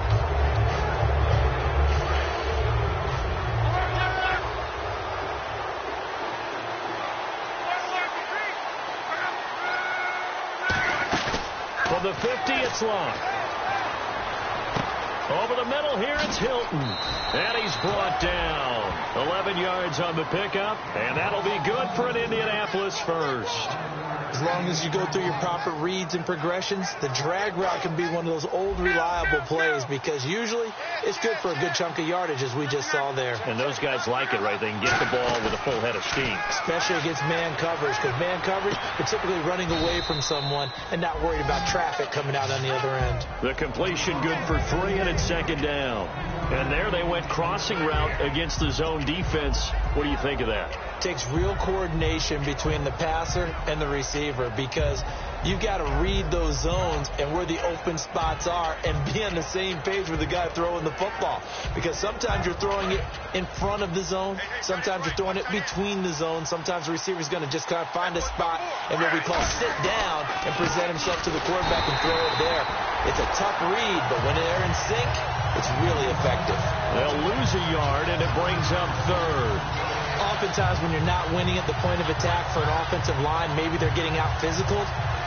From the 50, it's locked. over the middle here. It's Hilton. And he's brought down. 11 yards on the pickup. And that'll be good for an Indianapolis first. As long as you go through your proper reads and progressions, the drag route can be one of those old reliable plays because usually it's good for a good chunk of yardage, as we just saw there. And those guys like it, right? They can get the ball with a full head of steam. Especially against man coverage, because man coverage, they're typically running away from someone and not worried about traffic coming out on the other end. The completion good for 3, and it's second down. And there they went crossing route against the zone defense. What do you think of that? Takes real coordination between the passer and the receiver because you've got to read those zones and where the open spots are and be on the same page with the guy throwing the football. Because sometimes you're throwing it in front of the zone. Sometimes you're throwing it between the zones. Sometimes the receiver's going to just kind of find a spot and what we call sit down and present himself to the quarterback and throw it there. It's a tough read, but when they're in sync, it's really effective. They'll lose a yard, and it brings up third. Oftentimes when you're not winning at the point of attack for an offensive line, maybe they're getting out physical,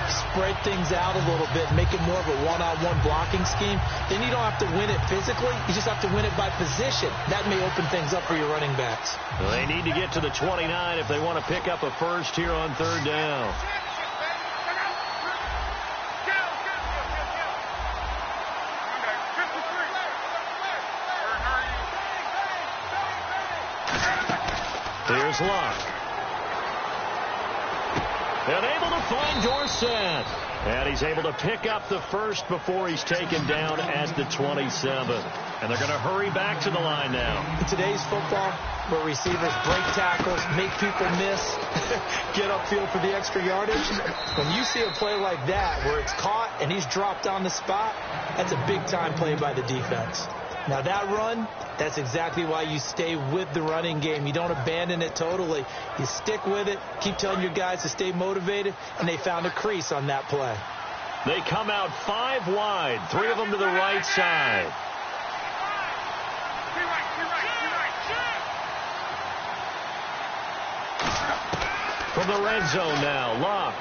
spread things out a little bit, make it more of a one-on-one blocking scheme. Then you don't have to win it physically. You just have to win it by position. That may open things up for your running backs. Well, they need to get to the 29 if they want to pick up a first here on third down. Here's Locke. And able to find Dorsett. And he's able to pick up the first before he's taken down at the 27. And they're going to hurry back to the line now. In today's football, where receivers break tackles, make people miss, get upfield for the extra yardage, when you see a play like that where it's caught and he's dropped on the spot, that's a big-time play by the defense. Now that run, that's exactly why you stay with the running game. You don't abandon it totally. You stick with it, keep telling your guys to stay motivated, and they found a crease on that play. They come out 5 wide, 3 of them to the right side. From the red zone now, Locke.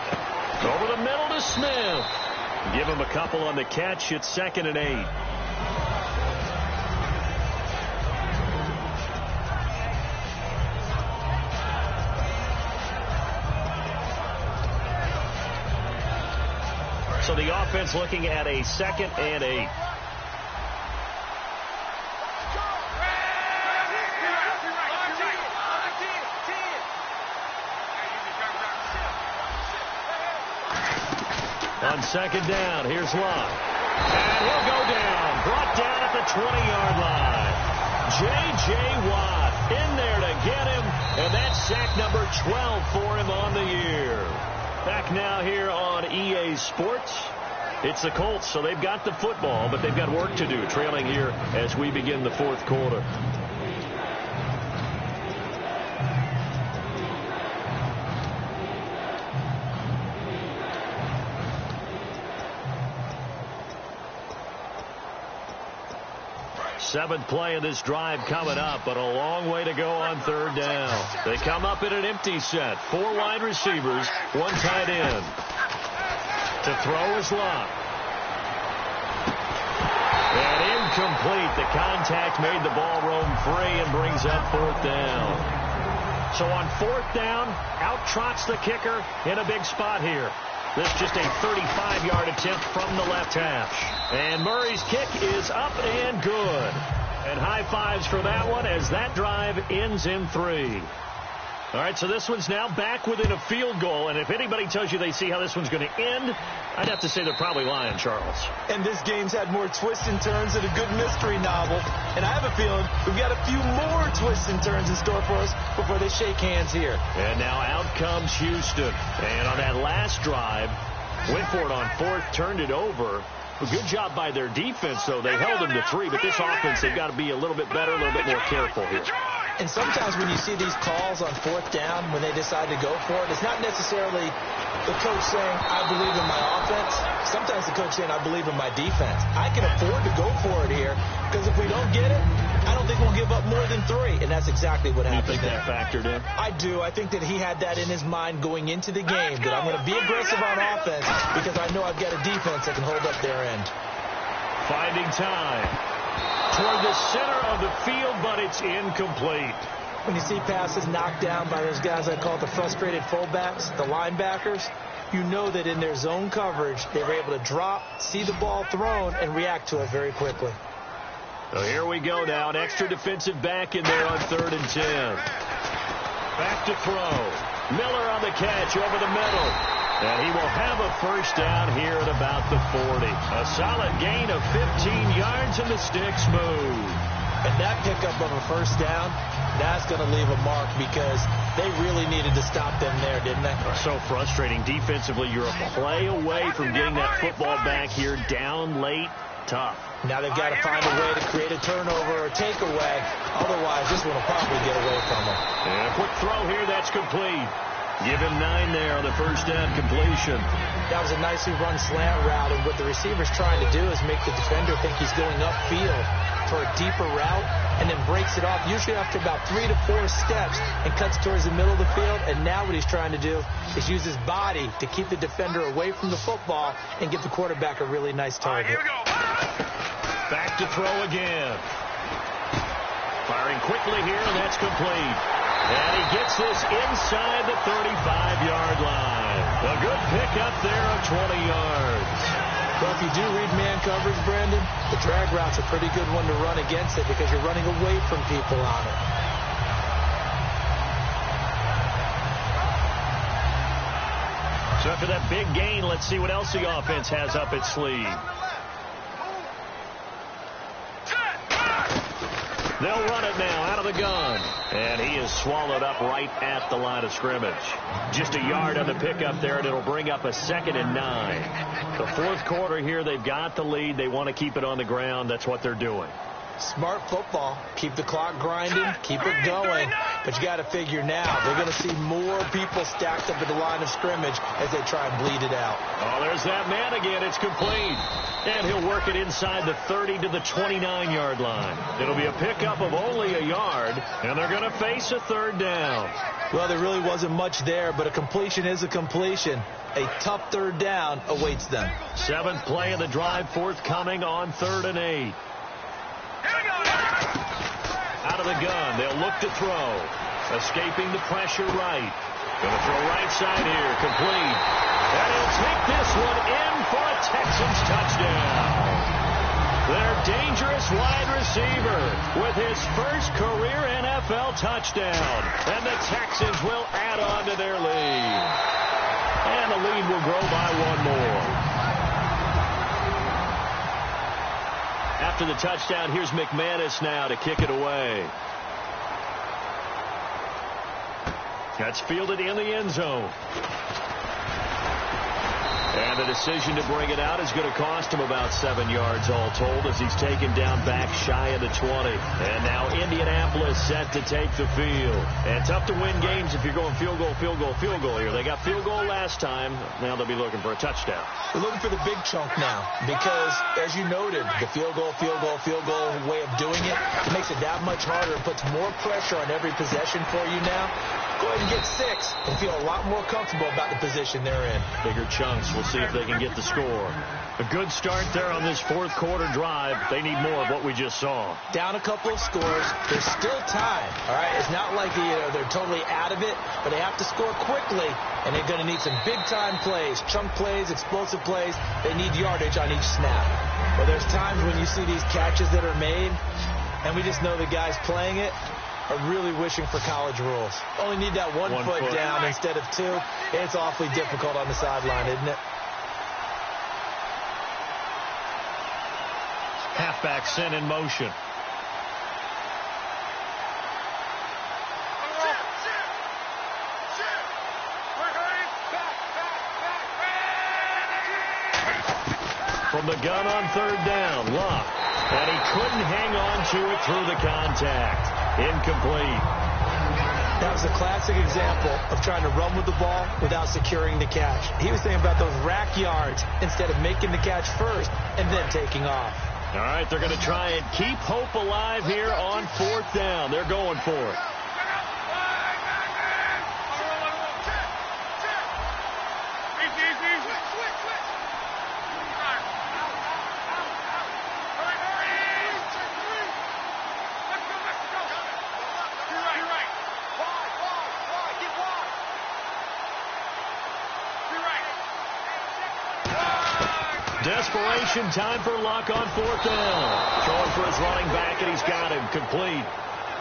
Over the middle to Smith. Give him a couple on the catch. It's 2nd and 8. So the offense looking at a 2nd and 8. On 2nd down, here's Locke. And he'll go down. Brought down at the 20-yard line. J.J. Watt in there to get him. And that's sack number 12 for him on the year. Back now here on EA Sports. It's the Colts, so they've got the football, but they've got work to do, trailing here as we begin the 4th quarter. Seventh play of this drive coming up, but a long way to go on 3rd down. They come up in an empty set. 4 wide receivers, 1 tight end. To throw is Locke. And incomplete. The contact made the ball roam free and brings up 4th down. So on 4th down, out trots the kicker in a big spot here. This just a 35-yard attempt from the left hash. And Murray's kick is up and good. And high fives for that one as that drive ends in 3. All right, so this one's now back within a field goal. And if anybody tells you they see how this one's going to end, I'd have to say they're probably lying, Charles. And this game's had more twists and turns than a good mystery novel. And I have a feeling we've got a few more twists and turns in store for us before they shake hands here. And now out comes Houston. And on that last drive, went for it on 4th, turned it over. A good job by their defense, though. They held them to 3, but this offense, they've got to be a little bit better, a little bit more careful here. And sometimes when you see these calls on 4th down, when they decide to go for it, it's not necessarily the coach saying, I believe in my offense. Sometimes the coach saying, I believe in my defense. I can afford to go for it here because if we don't get it, I don't think we'll give up more than 3. And that's exactly what happened. You think that factored in? I do. I think that he had that in his mind going into the game, that I'm going to be aggressive on offense because I know I've got a defense that can hold up their end. Finding time. toward the center of the field, but it's incomplete. When you see passes knocked down by those guys I call the frustrated fullbacks, the linebackers, you know that in their zone coverage, they were able to drop, see the ball thrown, and react to it very quickly. So here we go now. An extra defensive back in there on 3rd and 10. Back to throw. Miller on the catch over the middle. And he will have a first down here at about the 40. A solid gain of 15 yards, and the sticks move. And that pickup of a first down, that's going to leave a mark because they really needed to stop them there, didn't they? So frustrating. Defensively, you're a play away from getting that football back here down late. Tough. Now they've got to find a way to create a turnover or takeaway. Otherwise, this one will probably get away from them. And a quick throw here. That's complete. Give him 9 there on the first down completion. That was a nicely run slant route, and what the receiver's trying to do is make the defender think he's going upfield for a deeper route, and then breaks it off, usually after about 3 to 4 steps, and cuts towards the middle of the field. And now what he's trying to do is use his body to keep the defender away from the football and give the quarterback a really nice target. Back to throw again. Firing quickly here, and that's complete. And he gets this inside the 35-yard line. A good pickup there of 20 yards. Well, if you do read man coverage, Brandon, the drag route's a pretty good one to run against it because you're running away from people on it. So after that big gain, let's see what else the offense has up its sleeve. They'll run it now out of the gun. And he is swallowed up right at the line of scrimmage. Just a yard on the pickup there, and it'll bring up a 2nd and 9. The 4th quarter here, they've got the lead. They want to keep it on the ground. That's what they're doing. Smart football. Keep the clock grinding. Keep it going. But you got to figure now, they're going to see more people stacked up at the line of scrimmage as they try and bleed it out. Oh, there's that man again. It's complete. And he'll work it inside the 30 to the 29-yard line. It'll be a pickup of only a yard, and they're going to face a 3rd down. Well, there really wasn't much there, but a completion is a completion. A tough 3rd down awaits them. 7th play of the drive, forthcoming on 3rd and 8. Out of the gun, they'll look to throw. Escaping the pressure right. Going to throw right side here, complete. And he'll take this one in for a Texans touchdown. Their dangerous wide receiver with his first career NFL touchdown. And the Texans will add on to their lead. And the lead will grow by 1 more. After the touchdown, here's McManus now to kick it away. That's fielded in the end zone. And the decision to bring it out is going to cost him about 7 yards all told as he's taken down back shy of the 20. And now Indianapolis set to take the field. And tough to win games if you're going field goal, field goal, field goal here. They got field goal last time. Now they'll be looking for a touchdown. They're looking for the big chunk now because, as you noted, the field goal way of doing it makes it that much harder and puts more pressure on every possession for you now. Go ahead and get 6 and feel a lot more comfortable about the position they're in. Bigger chunks. We'll see if they can get the score. A good start there on this 4th quarter drive. They need more of what we just saw. Down a couple of scores. There's still time. All right, it's not like they're totally out of it, but they have to score quickly, and they're going to need some big-time plays, chunk plays, explosive plays. They need yardage on each snap. But there's times when you see these catches that are made, and we just know the guys playing it are really wishing for college rules. Only need that one foot down instead of 2. It's awfully difficult on the sideline, isn't it? Halfback sent in motion. From the gun on 3rd down, Luck. And he couldn't hang on to it through the contact. Incomplete. That was a classic example of trying to run with the ball without securing the catch. He was thinking about those rack yards instead of making the catch first and then taking off. All right, they're going to try and keep hope alive here on 4th down. They're going for it. Desperation time for Luck on 4th down. Throwing for his running back, and he's got him complete.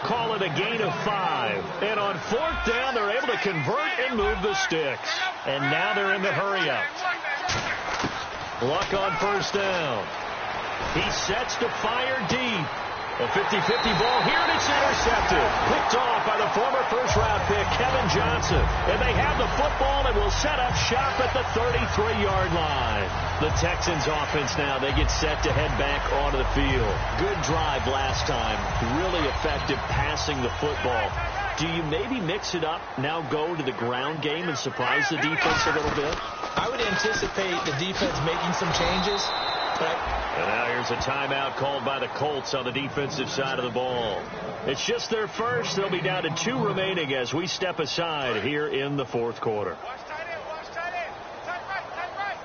Call it a gain of 5. And on 4th down, they're able to convert and move the sticks. And now they're in the hurry-up. Luck on 1st down. He sets to fire deep. A 50-50 ball here, and it's intercepted. Picked off by the former first-round pick, Kevin Johnson. And they have the football and will set up shop at the 33-yard line. The Texans offense now, they get set to head back onto the field. Good drive last time. Really effective passing the football. Do you maybe mix it up, now go to the ground game and surprise the defense a little bit? I would anticipate the defense making some changes. And now here's a timeout called by the Colts on the defensive side of the ball. It's just their first. They'll be down to 2 remaining as we step aside here in the 4th quarter. Watch tight end, watch tight end. Tight right.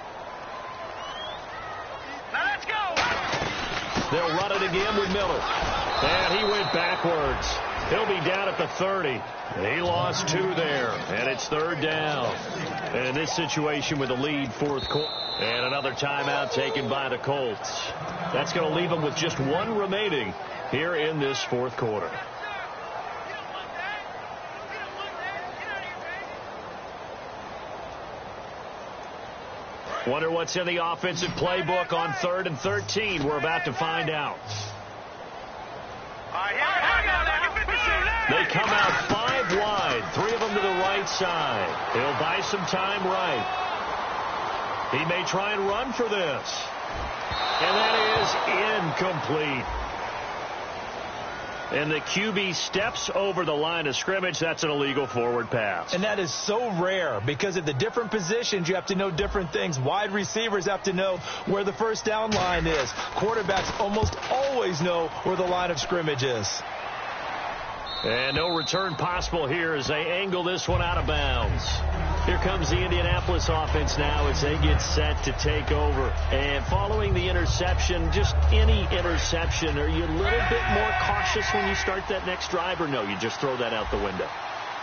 Now let's go. They'll run it again with Miller. And he went backwards. He'll be down at the 30. He lost 2 there. And it's 3rd down. And in this situation with the lead, 4th quarter. And another timeout taken by the Colts. That's going to leave them with just 1 remaining here in this 4th quarter. Wonder what's in the offensive playbook on 3rd and 13. We're about to find out. They come out 5 wide, 3 of them to the right side. He'll buy some time right. He may try and run for this. And that is incomplete. And the QB steps over the line of scrimmage. That's an illegal forward pass. And that is so rare because at the different positions, you have to know different things. Wide receivers have to know where the first down line is. Quarterbacks almost always know where the line of scrimmage is. And no return possible here as they angle this one out of bounds. Here comes the Indianapolis offense now as they get set to take over. And following the interception, just any interception, are you a little bit more cautious when you start that next drive, or no, you just throw that out the window?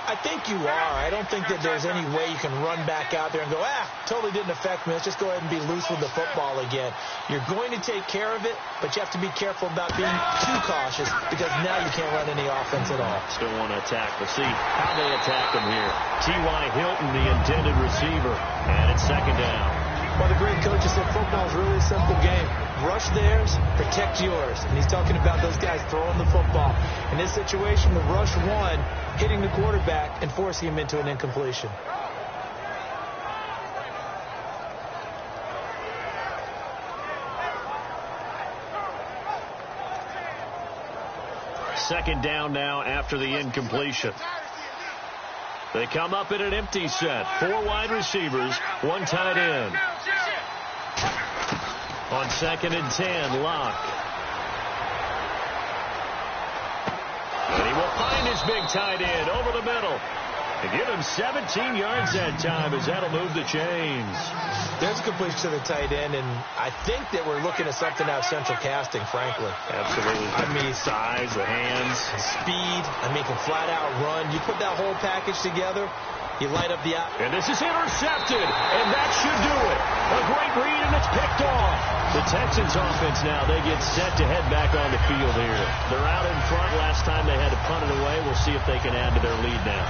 I think you are. I don't think that there's any way you can run back out there and go, totally didn't affect me. Let's just go ahead and be loose with the football again. You're going to take care of it, but you have to be careful about being too cautious because now you can't run any offense at all. Still want to attack. We'll see how they attack him here. T.Y. Hilton, the intended receiver, and it's 2nd down. Well, the great coach said football is really a simple game. Rush theirs, protect yours. And he's talking about those guys throwing the football. In this situation, the rush 1, hitting the quarterback and forcing him into an incompletion. Second down now after the incompletion. They come up in an empty set. 4 wide receivers, 1 tight end. On 2nd and 10, Locke. And he will find his big tight end over the middle. To give him 17 yards that time as that'll move the chains. There's a completion to the tight end, and I think that we're looking at something out of central casting, frankly. Absolutely. I mean, size, the hands. Speed. I mean, can flat out run. You put that whole package together, you light up the... And this is intercepted, and that should do it. A great read, and it's picked off. The Texans offense now, they get set to head back on the field here. They're out in front. Last time they had to punt it away. We'll see if they can add to their lead now.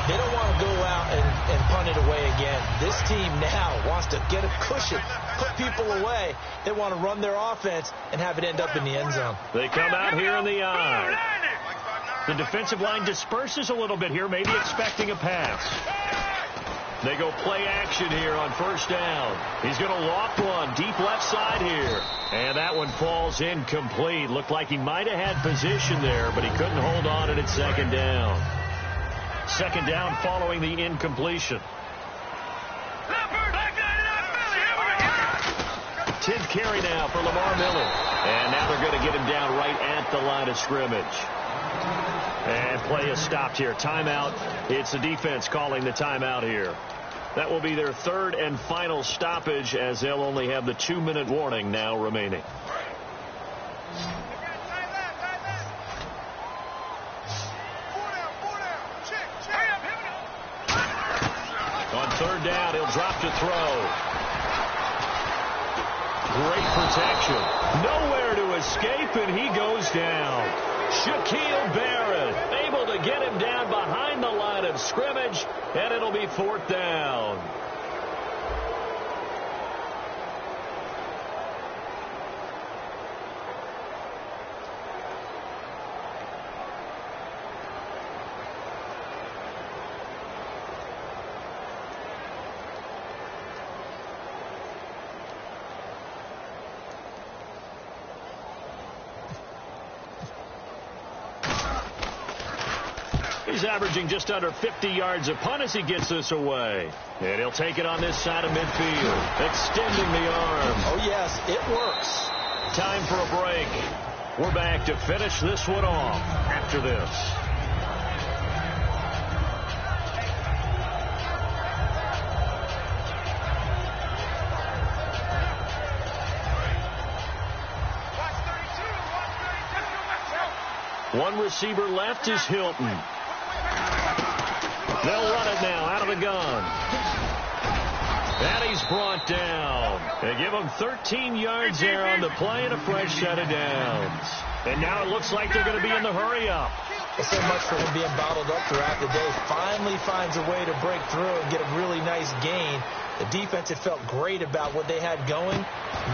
They don't want to go out and punt it away again. This team now wants to get a cushion, put people away. They want to run their offense and have it end up in the end zone. They come out here in the eye. The defensive line disperses a little bit here, maybe expecting a pass. They go play action here on 1st down. He's going to loft one deep left side here. And that one falls incomplete. Looked like he might have had position there, but he couldn't hold on, and it's 2nd down. 2nd down following the incompletion. 10th carry now for Lamar Miller. And now they're going to get him down right at the line of scrimmage. And play is stopped here. Timeout. It's the defense calling the timeout here. That will be their 3rd and final stoppage as they'll only have the 2-minute warning now remaining. On 3rd down, he'll drop to throw. great protection. Nowhere to escape, and he goes down. Shaquille Barrett able to get him down behind the line of scrimmage, and it'll be 4th down. He's averaging just under 50 yards a punt as he gets this away. And he'll take it on this side of midfield, extending the arm. Oh, yes, it works. Time for a break. We're back to finish this one off after this. One receiver left is Hilton. They'll run it now out of the gun. And he's brought down. They give him 13 yards there on the play and a fresh set of downs. And now it looks like they're going to be in the hurry-up. So much for him being bottled up throughout the day. Finally finds a way to break through and get a really nice gain. The defense had felt great about what they had going.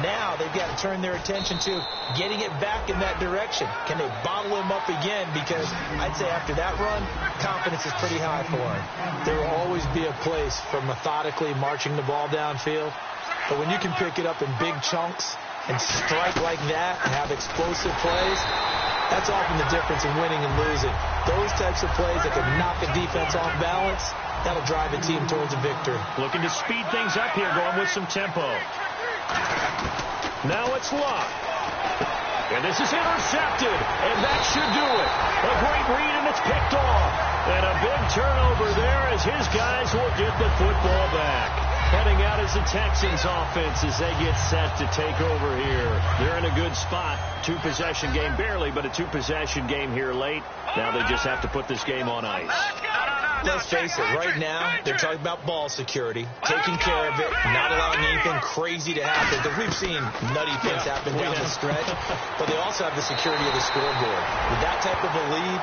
Now they've got to turn their attention to getting it back in that direction. Can they bottle him up again? Because I'd say after that run, confidence is pretty high for him. There will always be a place for methodically marching the ball downfield. But when you can pick it up in big chunks and strike like that and have explosive plays, that's often the difference in winning and losing. Those types of plays that can knock a defense off balance, that'll drive a team towards a victory. Looking to speed things up here, going with some tempo. Now it's Luck. And this is intercepted, and that should do it. A great read, and it's picked off. And a big turnover there as his guys will get the football back. Heading out as the Texans offense as they get set to take over here. They're in a good spot. 2-possession game, barely, but a 2-possession game here late. Now they just have to put this game on ice. Let's face it, right now, they're talking about ball security, taking care of it, not allowing anything crazy to happen, because we've seen nutty things happen down the stretch, but they also have the security of the scoreboard. With that type of a lead,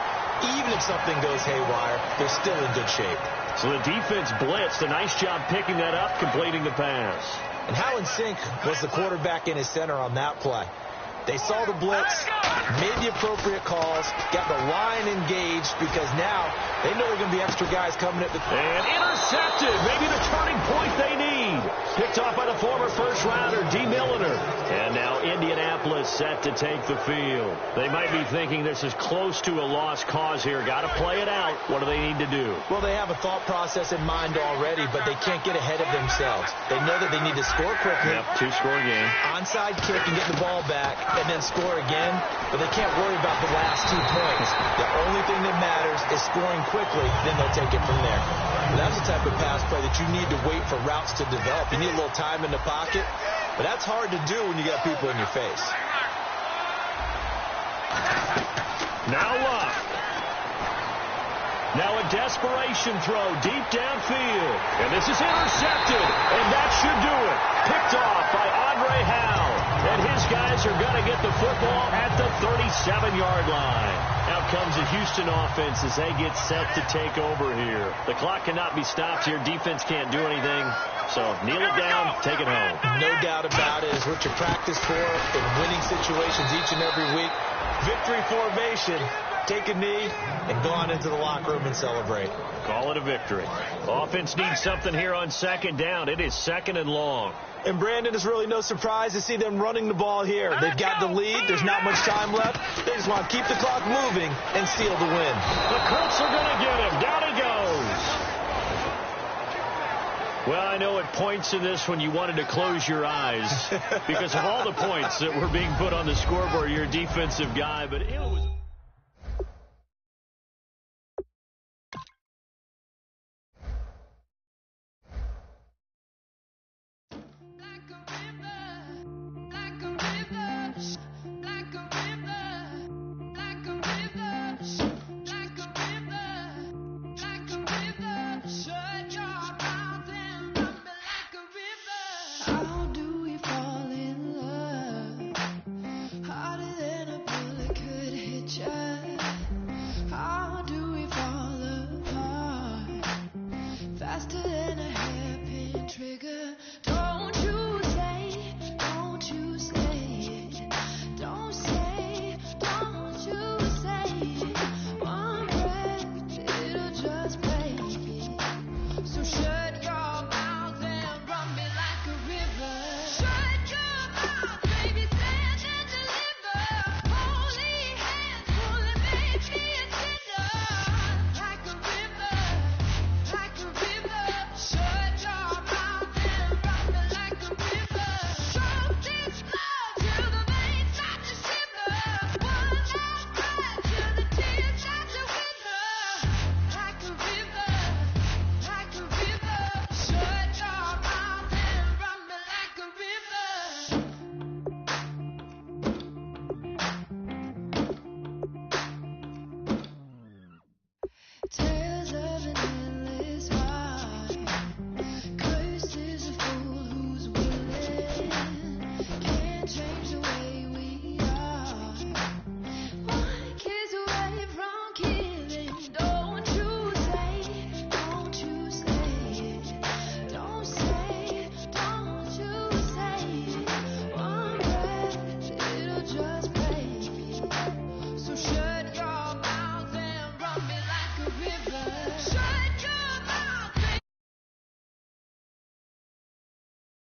even if something goes haywire, they're still in good shape. So the defense blitzed. A nice job picking that up, completing the pass. And how in sync was the quarterback in his center on that play? They saw the blitz, made the appropriate calls, got the line engaged, because now they know there are going to be extra guys coming at the... And intercepted. Maybe the turning point they need. Picked off by the former first-rounder, D. Milliner. And now Indianapolis set to take the field. They might be thinking this is close to a lost cause here. Got to play it out. What do they need to do? Well, they have a thought process in mind already, but they can't get ahead of themselves. They know that they need to score quickly. Yep, 2-score game. Onside kick and get the ball back, and then score again, but they can't worry about the last 2 points. The only thing that matters is scoring quickly, then they'll take it from there. But that's the type of pass play that you need to wait for routes to develop. You need a little time in the pocket, but that's hard to do when you got people in your face. Now Luck. Now a desperation throw deep downfield. And this is intercepted, and that should do it. Picked off by Andre Howe. And his guys are going to get the football at the 37-yard line. Out comes the Houston offense as they get set to take over here. The clock cannot be stopped here. Defense can't do anything. So kneel it down, take it home. No doubt about it. It's what you practice for in winning situations each and every week. Victory formation. Take a knee and go on into the locker room and celebrate. Call it a victory. Offense needs something here on second down. It is 2nd and long. And Brandon, is really no surprise to see them running the ball here. They've got the lead. There's not much time left. They just want to keep the clock moving and seal the win. The Colts are going to get him. Down he goes. Well, I know at points in this when you wanted to close your eyes because of all the points that were being put on the scoreboard. You're a defensive guy, but it was... How do we fall in love? faster than a hairpin trigger.